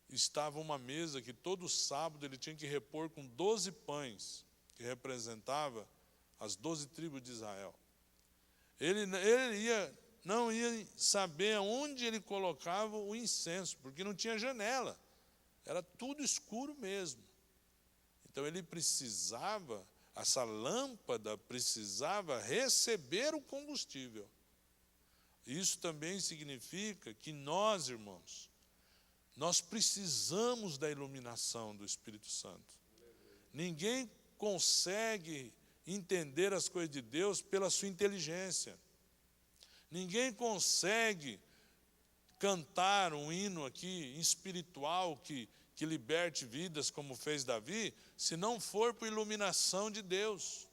estava uma mesa que todo sábado ele tinha que repor com 12 pães, que representava as 12 tribos de Israel. Ele não ia saber onde ele colocava o incenso, porque não tinha janela. Era tudo escuro mesmo. Então ele precisava, essa lâmpada precisava receber o combustível. Isso também significa que nós, irmãos, nós precisamos da iluminação do Espírito Santo. Ninguém consegue entender as coisas de Deus pela sua inteligência. Ninguém consegue cantar um hino aqui espiritual que liberte vidas, como fez Davi, se não for por iluminação de Deus.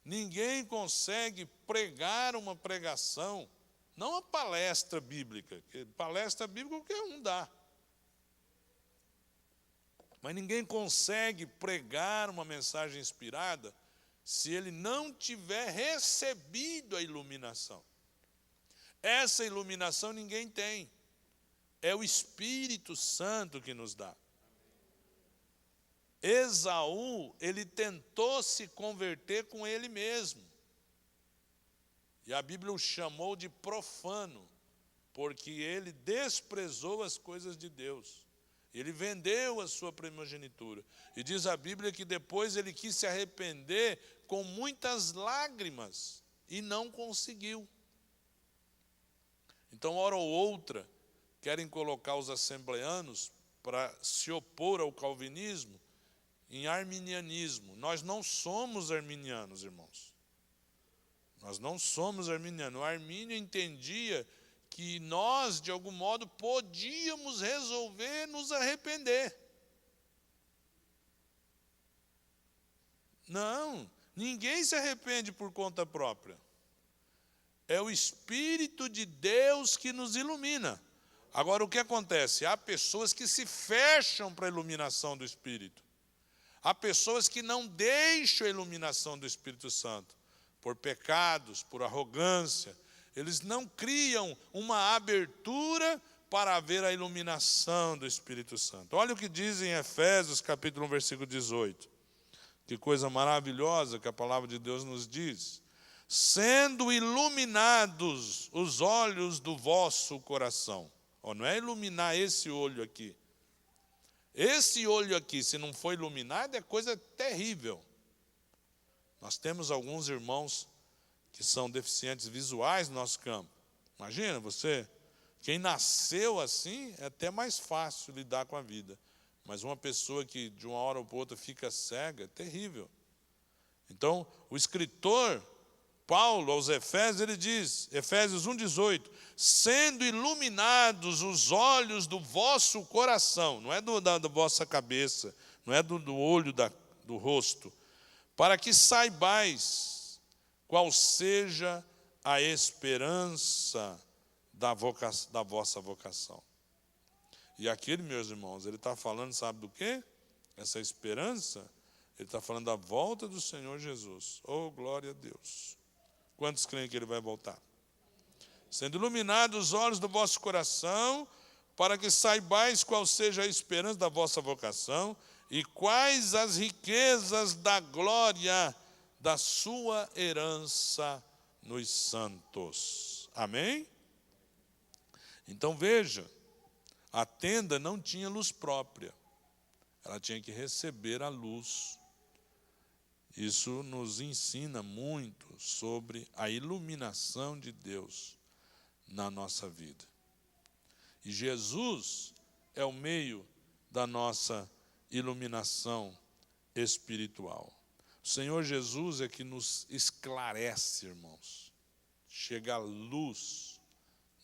Ninguém consegue pregar uma pregação, não uma palestra bíblica, palestra bíblica qualquer um dá. Mas ninguém consegue pregar uma mensagem inspirada se ele não tiver recebido a iluminação. Essa iluminação ninguém tem. É o Espírito Santo que nos dá. Esaú, ele tentou se converter com ele mesmo. E a Bíblia o chamou de profano, porque ele desprezou as coisas de Deus. Ele vendeu a sua primogenitura. E diz a Bíblia que depois ele quis se arrepender com muitas lágrimas e não conseguiu. Então, hora ou outra, querem colocar os assembleanos para se opor ao calvinismo em arminianismo. Nós não somos arminianos, irmãos. Nós não somos arminianos. O Armínio entendia que nós, de algum modo, podíamos resolver nos arrepender. Não, ninguém se arrepende por conta própria. É o Espírito de Deus que nos ilumina. Agora, o que acontece? Há pessoas que se fecham para a iluminação do Espírito. Há pessoas que não deixam a iluminação do Espírito Santo, por pecados, por arrogância. Eles não criam uma abertura para haver a iluminação do Espírito Santo. Olha o que diz em Efésios, capítulo 1, versículo 18. Que coisa maravilhosa que a palavra de Deus nos diz. sendo iluminados os olhos do vosso coração. Não é iluminar esse olho aqui. Esse olho aqui, se não for iluminado, é coisa terrível. Nós temos alguns irmãos que são deficientes visuais no nosso campo. Imagina você, quem nasceu assim, é até mais fácil lidar com a vida. Mas uma pessoa que de uma hora para outra fica cega, é terrível. Então, o escritor Paulo aos Efésios, ele diz, Efésios 1,18, sendo iluminados os olhos do vosso coração, não é da vossa cabeça, não é do olho do rosto, para que saibais qual seja a esperança da vossa vocação. E aquele, meus irmãos, ele está falando, sabe do quê? Essa esperança, ele está falando da volta do Senhor Jesus. Oh, glória a Deus! Quantos creem que ele vai voltar? Sendo iluminados os olhos do vosso coração, para que saibais qual seja a esperança da vossa vocação e quais as riquezas da glória da sua herança nos santos. Amém? Então veja, a tenda não tinha luz própria, ela tinha que receber a luz. Isso nos ensina muito sobre a iluminação de Deus na nossa vida. E Jesus é o meio da nossa iluminação espiritual. O Senhor Jesus é que nos esclarece, irmãos. Chega a luz,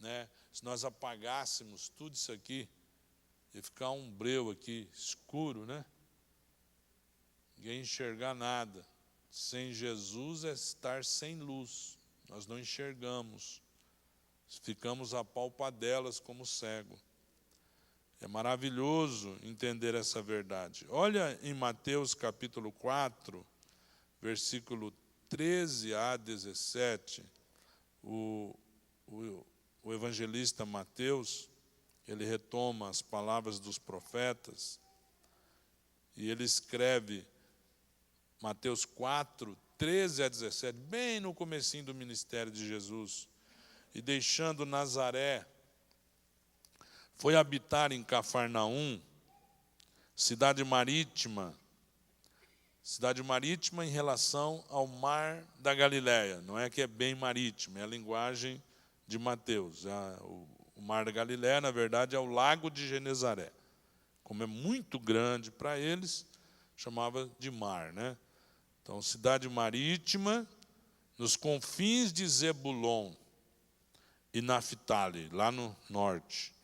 né? Se nós apagássemos tudo isso aqui, ia ficar um breu aqui, escuro, né? Ninguém enxergar nada. Sem Jesus é estar sem luz. Nós não enxergamos. Ficamos apalpadelas como cego. É maravilhoso entender essa verdade. Olha em Mateus capítulo 4, versículo 13 a 17, o evangelista Mateus, ele retoma as palavras dos profetas, e ele escreve Mateus 4, 13 a 17, bem no comecinho do ministério de Jesus. E deixando Nazaré, foi habitar em Cafarnaum, cidade marítima em relação ao mar da Galileia. Não é que é bem marítimo, é a linguagem de Mateus. O mar da Galileia, na verdade, é o lago de Genezaré. Como é muito grande para eles, chamava de mar, né? Então, cidade marítima, nos confins de Zebulon e Naftali, lá no norte,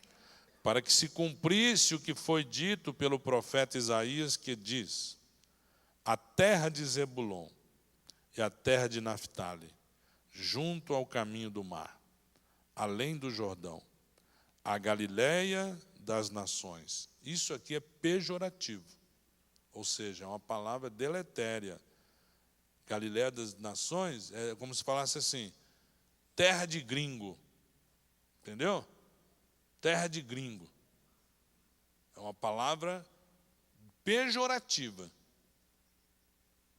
para que se cumprisse o que foi dito pelo profeta Isaías, que diz: a terra de Zebulon e a terra de Naftali, junto ao caminho do mar, além do Jordão, a Galileia das nações. Isso aqui é pejorativo, ou seja, é uma palavra deletéria. Galileia das nações é como se falasse assim, terra de gringo. Entendeu? Terra de gringo. É uma palavra pejorativa.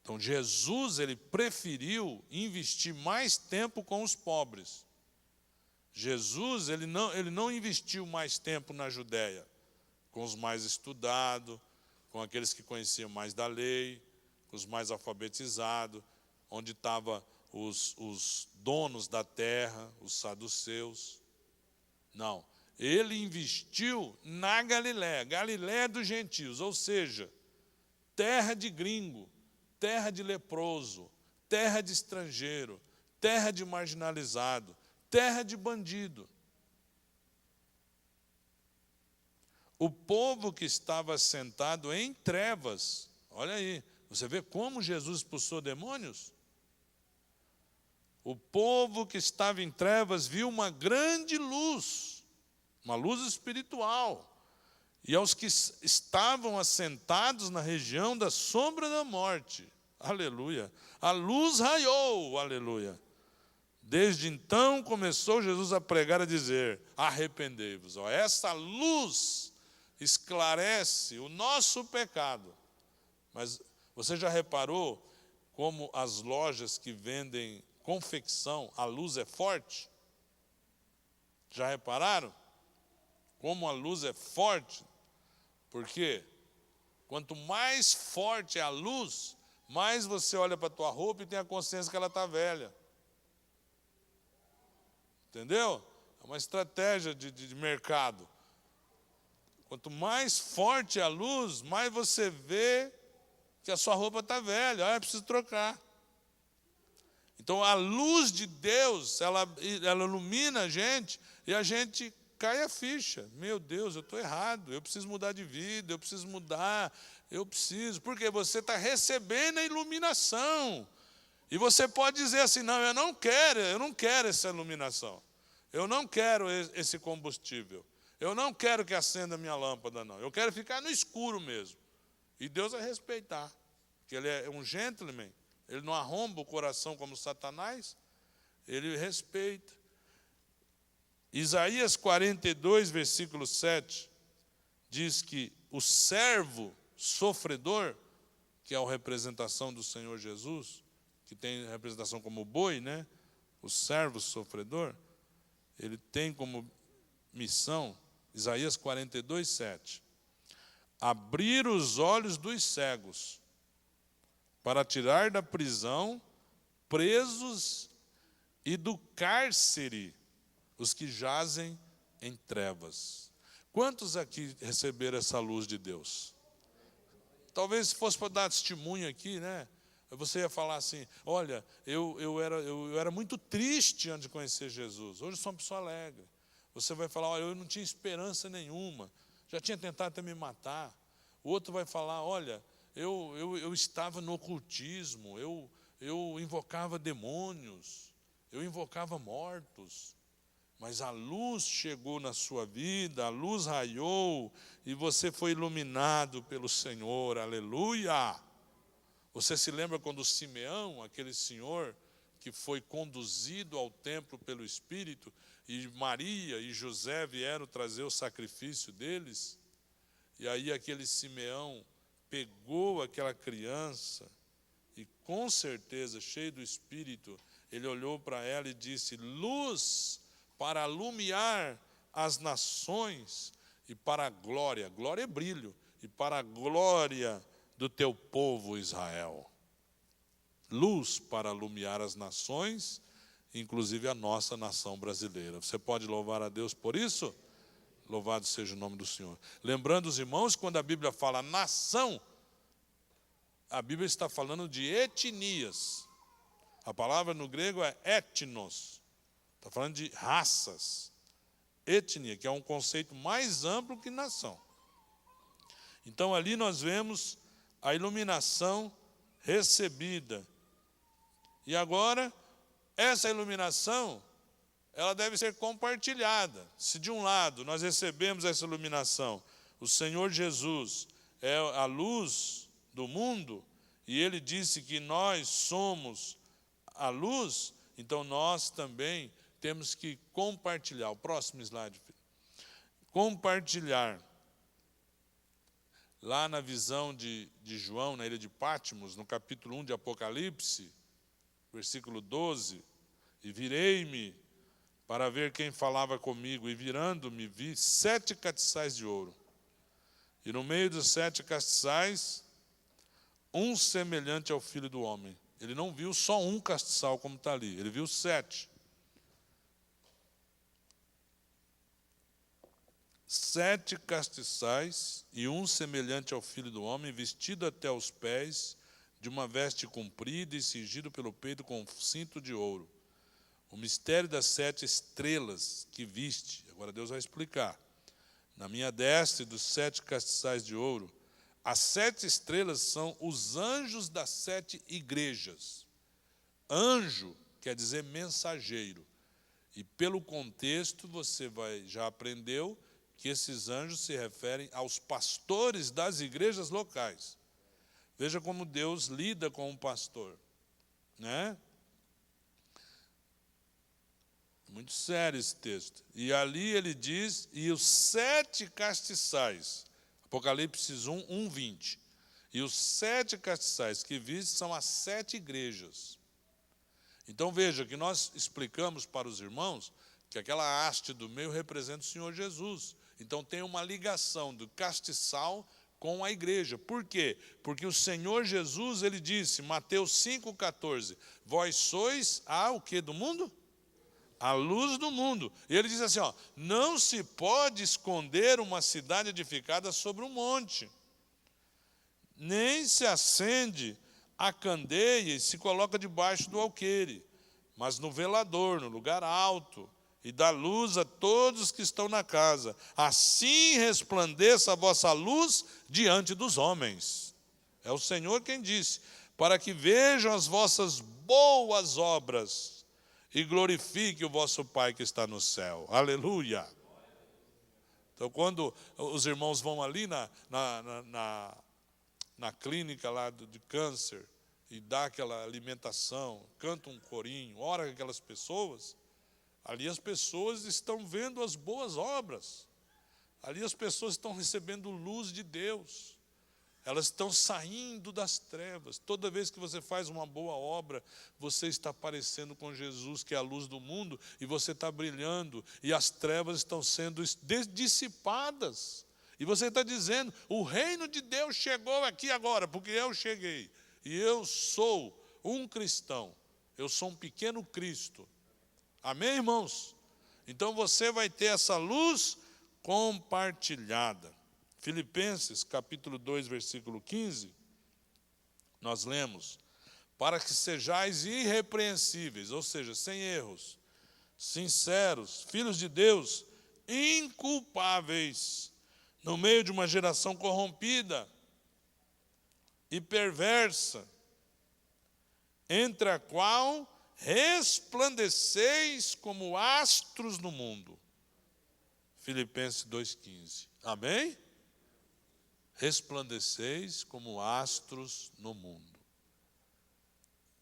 Então Jesus, ele preferiu investir mais tempo com os pobres. Jesus, ele não investiu mais tempo na Judéia, com os mais estudados, com aqueles que conheciam mais da lei, com os mais alfabetizados, onde estavam os donos da terra, os saduceus. Não, ele investiu na Galiléia, Galiléia dos gentios, ou seja, terra de gringo, terra de leproso, terra de estrangeiro, terra de marginalizado, terra de bandido. O povo que estava sentado em trevas, olha aí, você vê como Jesus expulsou demônios? O povo que estava em trevas viu uma grande luz, uma luz espiritual. E aos que estavam assentados na região da sombra da morte, aleluia, a luz raiou, aleluia. Desde então começou Jesus a pregar, a dizer: arrependei-vos. Essa luz esclarece o nosso pecado. Mas você já reparou como as lojas que vendem confecção, a luz é forte? Já repararam? Como a luz é forte? Porque quanto mais forte é a luz, mais você olha para a tua roupa e tem a consciência que ela está velha. Entendeu? É uma estratégia de mercado. Quanto mais forte é a luz, mais você vê que a sua roupa está velha. É preciso trocar. Então a luz de Deus, ela ilumina a gente e a gente cai a ficha. Meu Deus, eu estou errado, eu preciso mudar de vida, eu preciso mudar, porque você está recebendo a iluminação. E você pode dizer assim, não, eu não quero essa iluminação. Eu não quero esse combustível. Eu não quero que acenda a minha lâmpada, não. Eu quero ficar no escuro mesmo. E Deus vai respeitar, porque Ele é um gentleman. Ele não arromba o coração como Satanás, Ele respeita. Isaías 42, versículo 7, diz que o servo sofredor, que é a representação do Senhor Jesus, que tem representação como boi, né? O servo sofredor, ele tem como missão, Isaías 42, 7, abrir os olhos dos cegos, para tirar da prisão presos e do cárcere os que jazem em trevas. Quantos aqui receberam essa luz de Deus? Talvez fosse para dar testemunho aqui, né? Você ia falar assim, olha, eu era muito triste antes de conhecer Jesus. Hoje eu sou uma pessoa alegre. Você vai falar, olha, eu não tinha esperança nenhuma. Já tinha tentado até me matar. O outro vai falar, olha, eu estava no ocultismo, eu invocava demônios, eu invocava mortos. Mas a luz chegou na sua vida, a luz raiou e você foi iluminado pelo Senhor, aleluia! Você se lembra quando Simeão, aquele senhor que foi conduzido ao templo pelo Espírito, e Maria e José vieram trazer o sacrifício deles? E aí aquele Simeão pegou aquela criança e com certeza, cheio do Espírito, ele olhou para ela e disse, luz para alumiar as nações e para a glória é brilho, e para a glória do teu povo Israel. Luz para alumiar as nações, inclusive a nossa nação brasileira. Você pode louvar a Deus por isso? Louvado seja o nome do Senhor. Lembrando os irmãos, quando a Bíblia fala nação, a Bíblia está falando de etnias. A palavra no grego é etnos. Está falando de raças. Etnia, que é um conceito mais amplo que nação. Então ali nós vemos a iluminação recebida. E agora, essa iluminação, ela deve ser compartilhada. Se de um lado nós recebemos essa iluminação, o Senhor Jesus é a luz do mundo, e Ele disse que nós somos a luz, então nós também temos que compartilhar. O próximo slide. Compartilhar. Lá na visão de João, na ilha de Patmos, no capítulo 1 de Apocalipse, versículo 12, e virei-me para ver quem falava comigo, e virando-me vi 7 castiçais de ouro. E no meio dos 7 castiçais, um semelhante ao Filho do Homem. Ele não viu só um castiçal como está ali, ele viu 7. 7 castiçais e um semelhante ao Filho do Homem, vestido até os pés, de uma veste comprida e cingido pelo peito com um cinto de ouro. O mistério das 7 estrelas que viste, agora Deus vai explicar. Na minha destra dos 7 castiçais de ouro, as 7 estrelas são os anjos das 7 igrejas. Anjo quer dizer mensageiro. E pelo contexto você já aprendeu que esses anjos se referem aos pastores das igrejas locais. Veja como Deus lida com um pastor, né? Muito sério esse texto. E ali ele diz, e os 7 castiçais, Apocalipse 1, 20. E os 7 castiçais que viste são as 7 igrejas. Então veja que nós explicamos para os irmãos que aquela haste do meio representa o Senhor Jesus. Então tem uma ligação do castiçal com a igreja. Por quê? Porque o Senhor Jesus, ele disse, Mateus 5,14, vós sois o que do mundo? A luz do mundo. E ele diz assim, não se pode esconder uma cidade edificada sobre um monte, nem se acende a candeia e se coloca debaixo do alqueire, mas no velador, no lugar alto, e dá luz a todos que estão na casa. Assim resplandeça a vossa luz diante dos homens. É o Senhor quem disse, para que vejam as vossas boas obras e glorifique o vosso Pai que está no céu. Aleluia! Então, quando os irmãos vão ali na clínica lá de câncer e dá aquela alimentação, canta um corinho, ora com aquelas pessoas, ali as pessoas estão vendo as boas obras. Ali as pessoas estão recebendo luz de Deus. Elas estão saindo das trevas. Toda vez que você faz uma boa obra, você está parecendo com Jesus, que é a luz do mundo, e você está brilhando, e as trevas estão sendo dissipadas. E você está dizendo, o reino de Deus chegou aqui agora, porque eu cheguei. E eu sou um cristão. Eu sou um pequeno Cristo. Amém, irmãos? Então você vai ter essa luz compartilhada. Filipenses, capítulo 2, versículo 15, nós lemos, para que sejais irrepreensíveis, ou seja, sem erros, sinceros, filhos de Deus, inculpáveis, no meio de uma geração corrompida e perversa, entre a qual resplandeceis como astros no mundo. Filipenses 2,15. Amém? Resplandeceis como astros no mundo.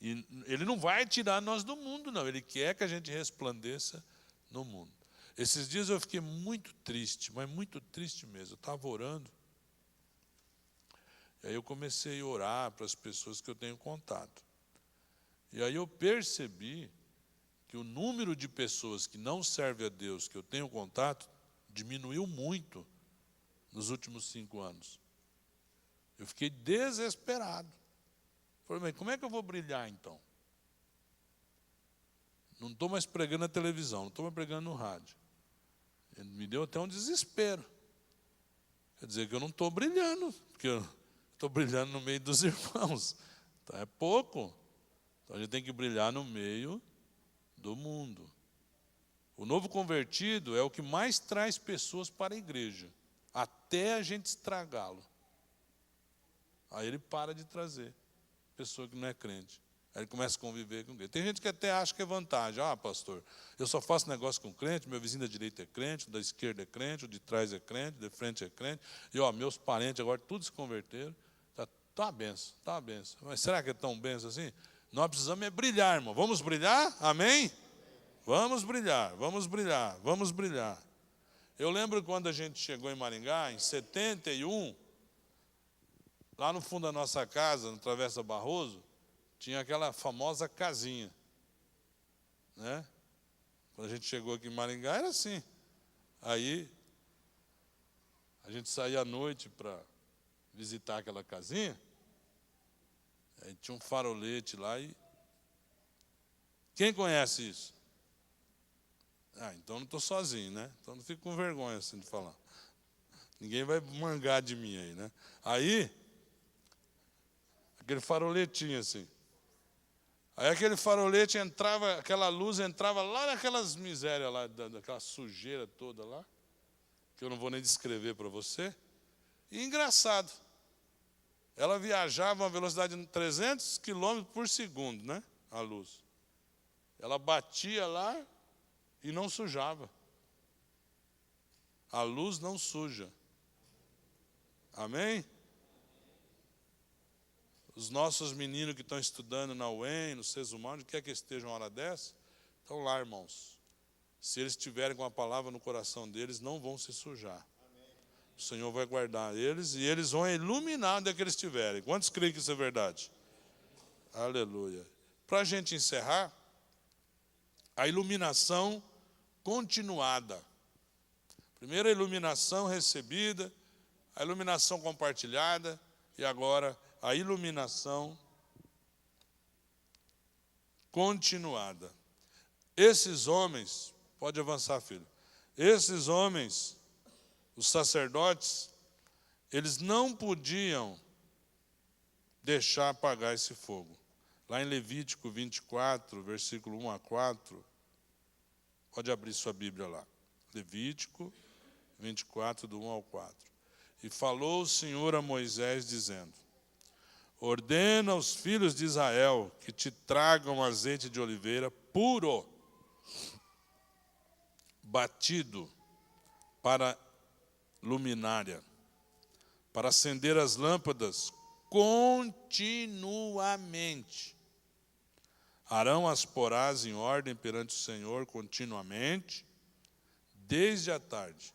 E ele não vai tirar nós do mundo, não. Ele quer que a gente resplandeça no mundo. Esses dias eu fiquei muito triste, mas muito triste mesmo. Eu estava orando. E aí eu comecei a orar para as pessoas que eu tenho contato. E aí eu percebi que o número de pessoas que não servem a Deus, que eu tenho contato, diminuiu muito nos últimos 5 anos. Eu fiquei desesperado. Falei, mas como é que eu vou brilhar então? Não estou mais pregando na televisão, não estou mais pregando no rádio. Ele me deu até um desespero. Quer dizer que eu não estou brilhando, porque eu estou brilhando no meio dos irmãos. Então é pouco. Então a gente tem que brilhar no meio do mundo. O novo convertido é o que mais traz pessoas para a igreja, até a gente estragá-lo. Aí ele para de trazer pessoa que não é crente. Aí ele começa a conviver com crente. Tem gente que até acha que é vantagem. Pastor, eu só faço negócio com crente, meu vizinho da direita é crente, o da esquerda é crente, o de trás é crente, o de frente é crente. E meus parentes agora todos se converteram. Tá uma benção, tá uma benção. Mas será que é tão benção assim? Nós precisamos brilhar, irmão. Vamos brilhar? Amém? Vamos brilhar, vamos brilhar, vamos brilhar. Eu lembro quando a gente chegou em Maringá, em 71, lá no fundo da nossa casa, no Travessa Barroso, tinha aquela famosa casinha, né? Quando a gente chegou aqui em Maringá, era assim. Aí, a gente saía à noite para visitar aquela casinha, aí tinha um farolete lá e... Quem conhece isso? Então não estou sozinho, né? Então não fico com vergonha assim de falar. Ninguém vai mangar de mim aí, né? Aí, aquele faroletinho assim. Aí aquele farolete entrava, aquela luz entrava lá naquelas misérias lá, daquela sujeira toda lá, que eu não vou nem descrever para você. E engraçado, ela viajava a uma velocidade de 300 km por segundo, né? A luz. Ela batia lá e não sujava. A luz não suja. Amém? Os nossos meninos que estão estudando na UEM, no Sesumar, onde quer que estejam uma hora dessa, estão lá, irmãos. Se eles estiverem com a palavra no coração deles, não vão se sujar. O Senhor vai guardar eles e eles vão iluminar onde é que eles estiverem. Quantos creem que isso é verdade? Aleluia. Para a gente encerrar, a iluminação continuada. Primeiro a iluminação recebida, a iluminação compartilhada e agora a iluminação continuada. Esses homens, pode avançar, filho. Esses homens, os sacerdotes, eles não podiam deixar apagar esse fogo. Lá em Levítico 24, versículo 1 a 4, pode abrir sua Bíblia lá. Levítico 24, do 1 ao 4. E falou o Senhor a Moisés, dizendo: ordena aos filhos de Israel que te tragam azeite de oliveira puro, batido para luminária, para acender as lâmpadas continuamente. Arão as porás em ordem perante o Senhor continuamente, desde a tarde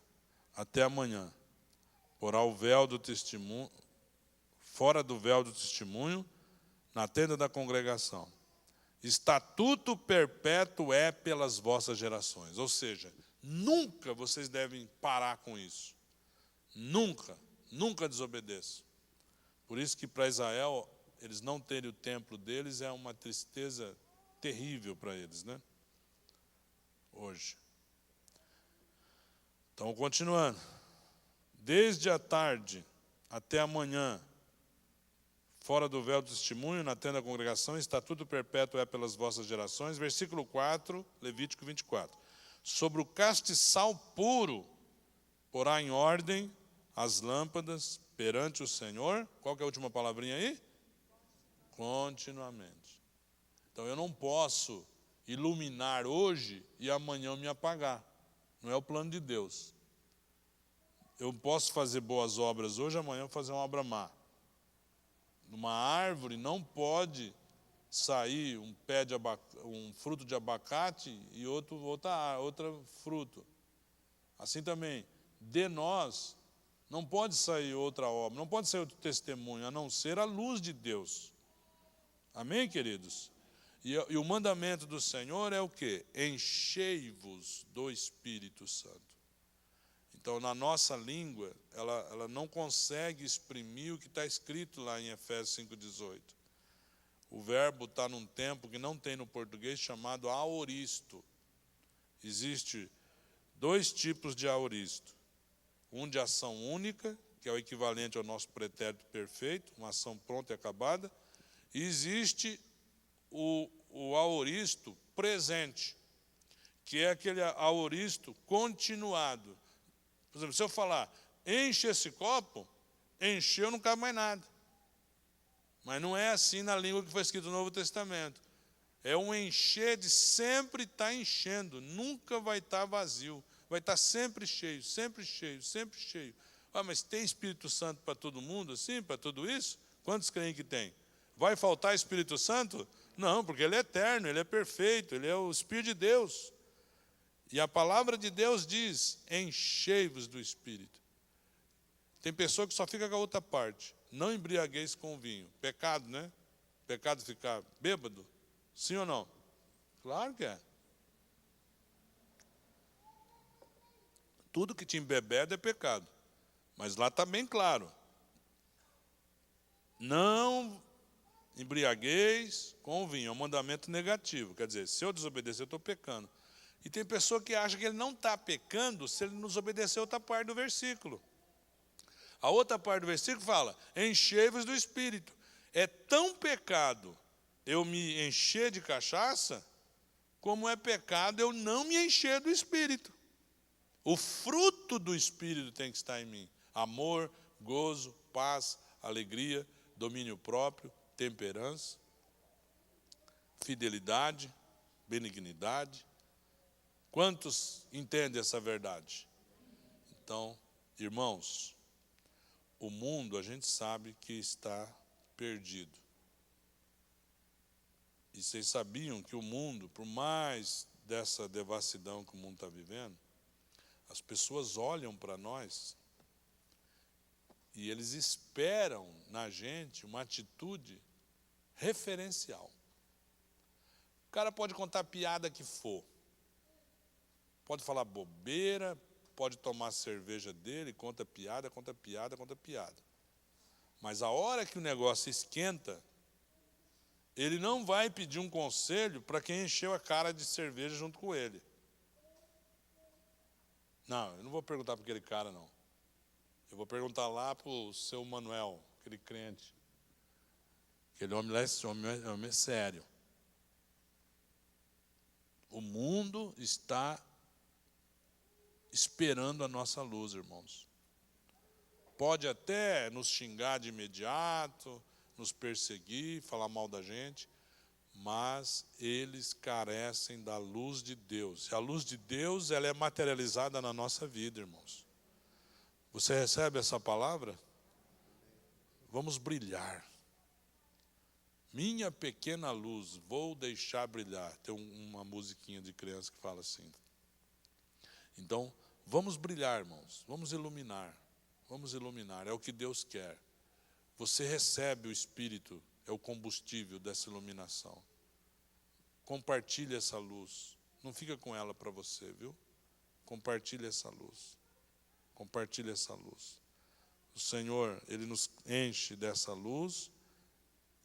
até a manhã. Porá o véu do testemunho, fora do véu do testemunho, na tenda da congregação. Estatuto perpétuo é pelas vossas gerações. Ou seja, nunca vocês devem parar com isso. Nunca, nunca desobedeçam. Por isso que para Israel, eles não terem o templo deles é uma tristeza terrível para eles, né? Hoje. Então, continuando. Desde a tarde até a manhã, fora do véu do testemunho, na tenda da congregação, estatuto perpétuo é pelas vossas gerações. Versículo 4, Levítico 24. Sobre o castiçal puro, porá em ordem as lâmpadas perante o Senhor. Qual que é a última palavrinha aí? Continuamente. Então eu não posso iluminar hoje e amanhã me apagar. Não é o plano de Deus. Eu posso fazer boas obras hoje, amanhã eu vou fazer uma obra má. Numa árvore não pode sair um fruto de abacate e outra fruto. Assim também, de nós não pode sair outra obra, não pode sair outro testemunho, a não ser a luz de Deus. Amém, queridos? E o mandamento do Senhor é o quê? Enchei-vos do Espírito Santo. Então, na nossa língua, ela não consegue exprimir o que está escrito lá em Efésios 5,18. O verbo está num tempo que não tem no português, chamado aoristo. Existe 2 tipos de aoristo. Um de ação única, que é o equivalente ao nosso pretérito perfeito, uma ação pronta e acabada. E existe o aoristo presente, que é aquele aoristo continuado. Por exemplo, se eu falar, enche esse copo, encheu, não cabe mais nada. Mas não é assim na língua que foi escrito no Novo Testamento. É um encher de sempre estar enchendo, nunca vai estar vazio. Vai estar sempre cheio, sempre cheio, sempre cheio. Ah, mas tem Espírito Santo para todo mundo assim, para tudo isso? Quantos creem que tem? Vai faltar Espírito Santo? Não, porque Ele é eterno, Ele é perfeito, Ele é o Espírito de Deus. E a palavra de Deus diz, enchei-vos do Espírito. Tem pessoa que só fica com a outra parte. Não embriagueis com vinho. Pecado, né? Pecado ficar bêbado? Sim ou não? Claro que é. Tudo que te embebeda é pecado. Mas lá está bem claro. Não embriagueis com vinho. É um mandamento negativo. Quer dizer, se eu desobedecer, eu estou pecando. E tem pessoa que acha que ele não está pecando se ele nos obedecer a outra parte do versículo. A outra parte do versículo fala, enchei-vos do Espírito. É tão pecado eu me encher de cachaça, como é pecado eu não me encher do Espírito. O fruto do Espírito tem que estar em mim. Amor, gozo, paz, alegria, domínio próprio, temperança, fidelidade, benignidade. Quantos entendem essa verdade? Então, irmãos, o mundo a gente sabe que está perdido. E vocês sabiam que o mundo, por mais dessa devassidão que o mundo está vivendo, as pessoas olham para nós e eles esperam na gente uma atitude referencial. O cara pode contar a piada que for. Pode falar bobeira, pode tomar cerveja dele, conta piada, conta piada, conta piada. Mas a hora que o negócio esquenta, ele não vai pedir um conselho para quem encheu a cara de cerveja junto com ele. Não, eu não vou perguntar para aquele cara, não. Eu vou perguntar lá para o seu Manuel, aquele crente. Aquele homem lá, esse homem é sério. O mundo está esperando a nossa luz, irmãos. Pode até nos xingar de imediato, nos perseguir, falar mal da gente, mas eles carecem da luz de Deus. E a luz de Deus, ela é materializada na nossa vida, irmãos. Você recebe essa palavra? Vamos brilhar. Minha pequena luz, vou deixar brilhar. Tem uma musiquinha de criança que fala assim. Então, vamos brilhar, irmãos. Vamos iluminar. Vamos iluminar. É o que Deus quer. Você recebe o Espírito, é o combustível dessa iluminação. Compartilhe essa luz. Não fica com ela para você, viu? Compartilhe essa luz. Compartilhe essa luz. O Senhor, Ele nos enche dessa luz,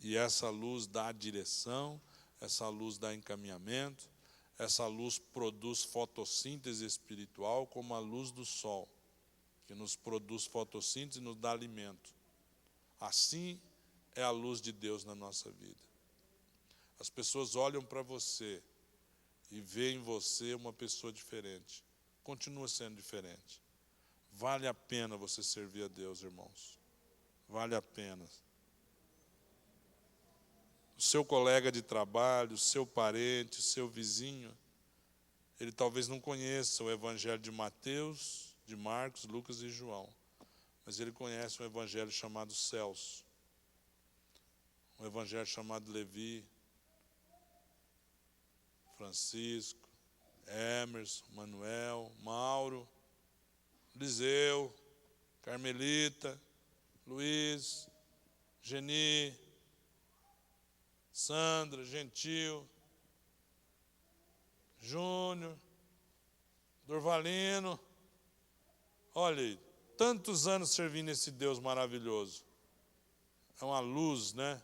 e essa luz dá direção, essa luz dá encaminhamento, essa luz produz fotossíntese espiritual, como a luz do sol, que nos produz fotossíntese e nos dá alimento. Assim é a luz de Deus na nossa vida. As pessoas olham para você e veem em você uma pessoa diferente. Continua sendo diferente. Vale a pena você servir a Deus, irmãos. Vale a pena. O seu colega de trabalho, o seu parente, o seu vizinho, ele talvez não conheça o Evangelho de Mateus, de Marcos, Lucas e João, mas ele conhece um Evangelho chamado Celso, um Evangelho chamado Levi, Francisco, Emerson, Manuel, Mauro, Liseu, Carmelita, Luiz, Geni, Sandra, Gentil, Júnior, Dorvalino. Olha aí, tantos anos servindo esse Deus maravilhoso. É uma luz, né?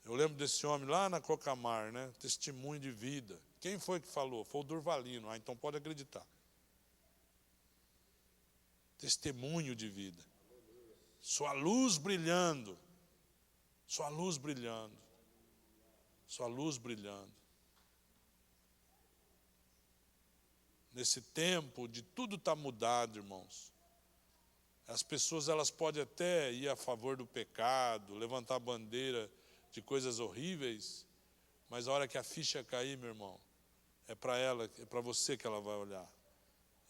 Eu lembro desse homem lá na Cocamar, né? Testemunho de vida. Quem foi que falou? Foi o Dorvalino. Então pode acreditar. Testemunho de vida. Sua luz brilhando. Sua luz brilhando. Sua luz brilhando. Nesse tempo de tudo está mudado, irmãos. As pessoas, elas podem até ir a favor do pecado, levantar a bandeira de coisas horríveis, mas a hora que a ficha cair, meu irmão, é para ela, é para você que ela vai olhar.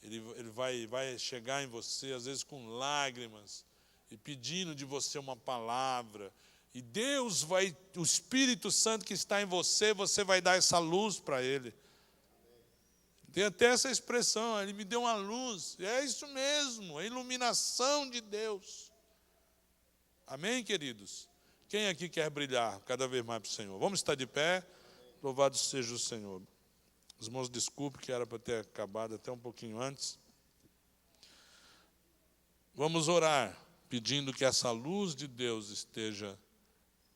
Ele vai chegar em você, às vezes com lágrimas, e pedindo de você uma palavra. E Deus vai, o Espírito Santo que está em você, você vai dar essa luz para ele. Tem até essa expressão, ele me deu uma luz. E é isso mesmo, a iluminação de Deus. Amém, queridos? Quem aqui quer brilhar cada vez mais para o Senhor? Vamos estar de pé. Louvado seja o Senhor. Os irmãos, desculpe que era para ter acabado até um pouquinho antes. Vamos orar, pedindo que essa luz de Deus esteja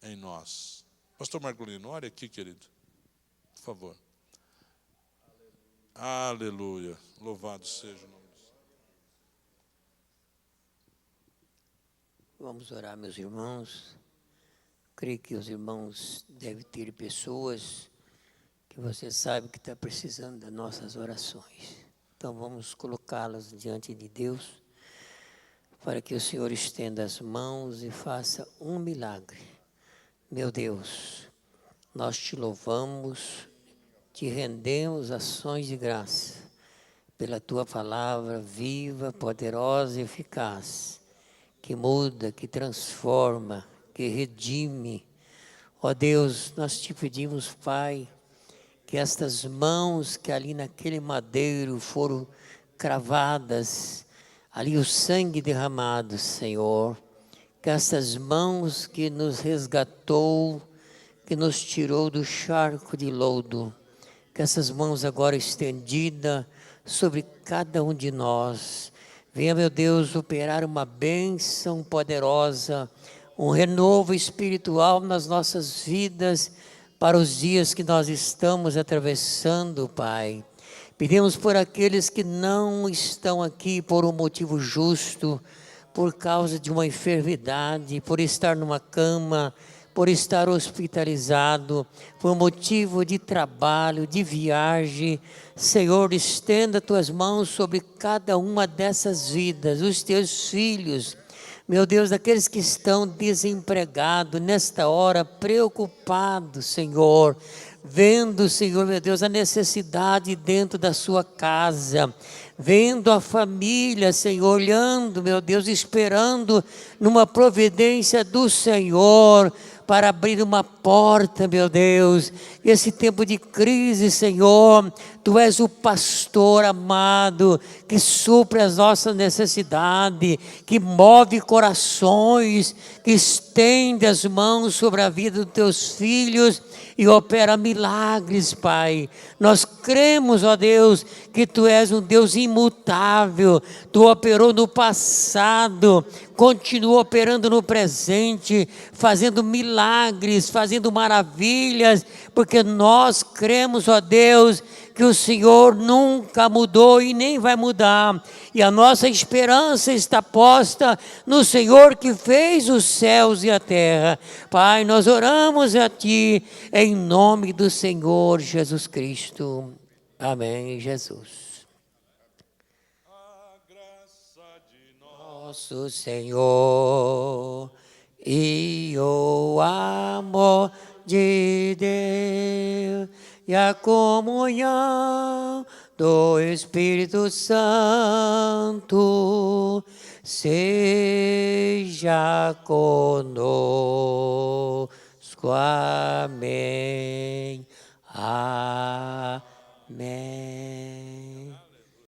em nós. Pastor Marcolino, olha aqui, querido. Por favor. Aleluia. Louvado seja o nome do Senhor. Vamos orar, meus irmãos. Creio que os irmãos devem ter pessoas que você sabe que está precisando das nossas orações. Então vamos colocá-las diante de Deus para que o Senhor estenda as mãos e faça um milagre. Meu Deus, nós te louvamos, te rendemos ações de graça pela tua palavra viva, poderosa e eficaz, que muda, que transforma, que redime. Ó Deus, nós te pedimos, Pai, que estas mãos que ali naquele madeiro foram cravadas, ali o sangue derramado, Senhor, que estas mãos que nos resgatou, que nos tirou do charco de lodo, que essas mãos agora estendidas sobre cada um de nós. Venha, meu Deus, operar uma bênção poderosa, um renovo espiritual nas nossas vidas para os dias que nós estamos atravessando, Pai. Pedimos por aqueles que não estão aqui por um motivo justo, por causa de uma enfermidade, por estar numa cama, por estar hospitalizado, por motivo de trabalho, de viagem. Senhor, estenda tuas mãos sobre cada uma dessas vidas, os teus filhos. Meu Deus, aqueles que estão desempregados nesta hora, preocupados, Senhor, vendo, Senhor, meu Deus, a necessidade dentro da sua casa, vendo a família, Senhor, olhando, meu Deus, esperando numa providência do Senhor, para abrir uma porta, meu Deus. Esse tempo de crise, Senhor, Tu és o pastor amado, que supre as nossas necessidades, que move corações, que estende as mãos sobre a vida dos Teus filhos e opera milagres, Pai. Nós cremos, ó Deus, que Tu és um Deus imutável. Tu operou no passado, continua operando no presente, fazendo milagres, fazendo maravilhas, porque nós cremos, ó Deus, que o Senhor nunca mudou e nem vai mudar, e a nossa esperança está posta no Senhor que fez os céus e a terra. Pai, nós oramos a Ti, em nome do Senhor Jesus Cristo. Amém, Jesus. A graça de Nosso Senhor e o amor de Deus e a comunhão do Espírito Santo seja conosco. Amém. Amém.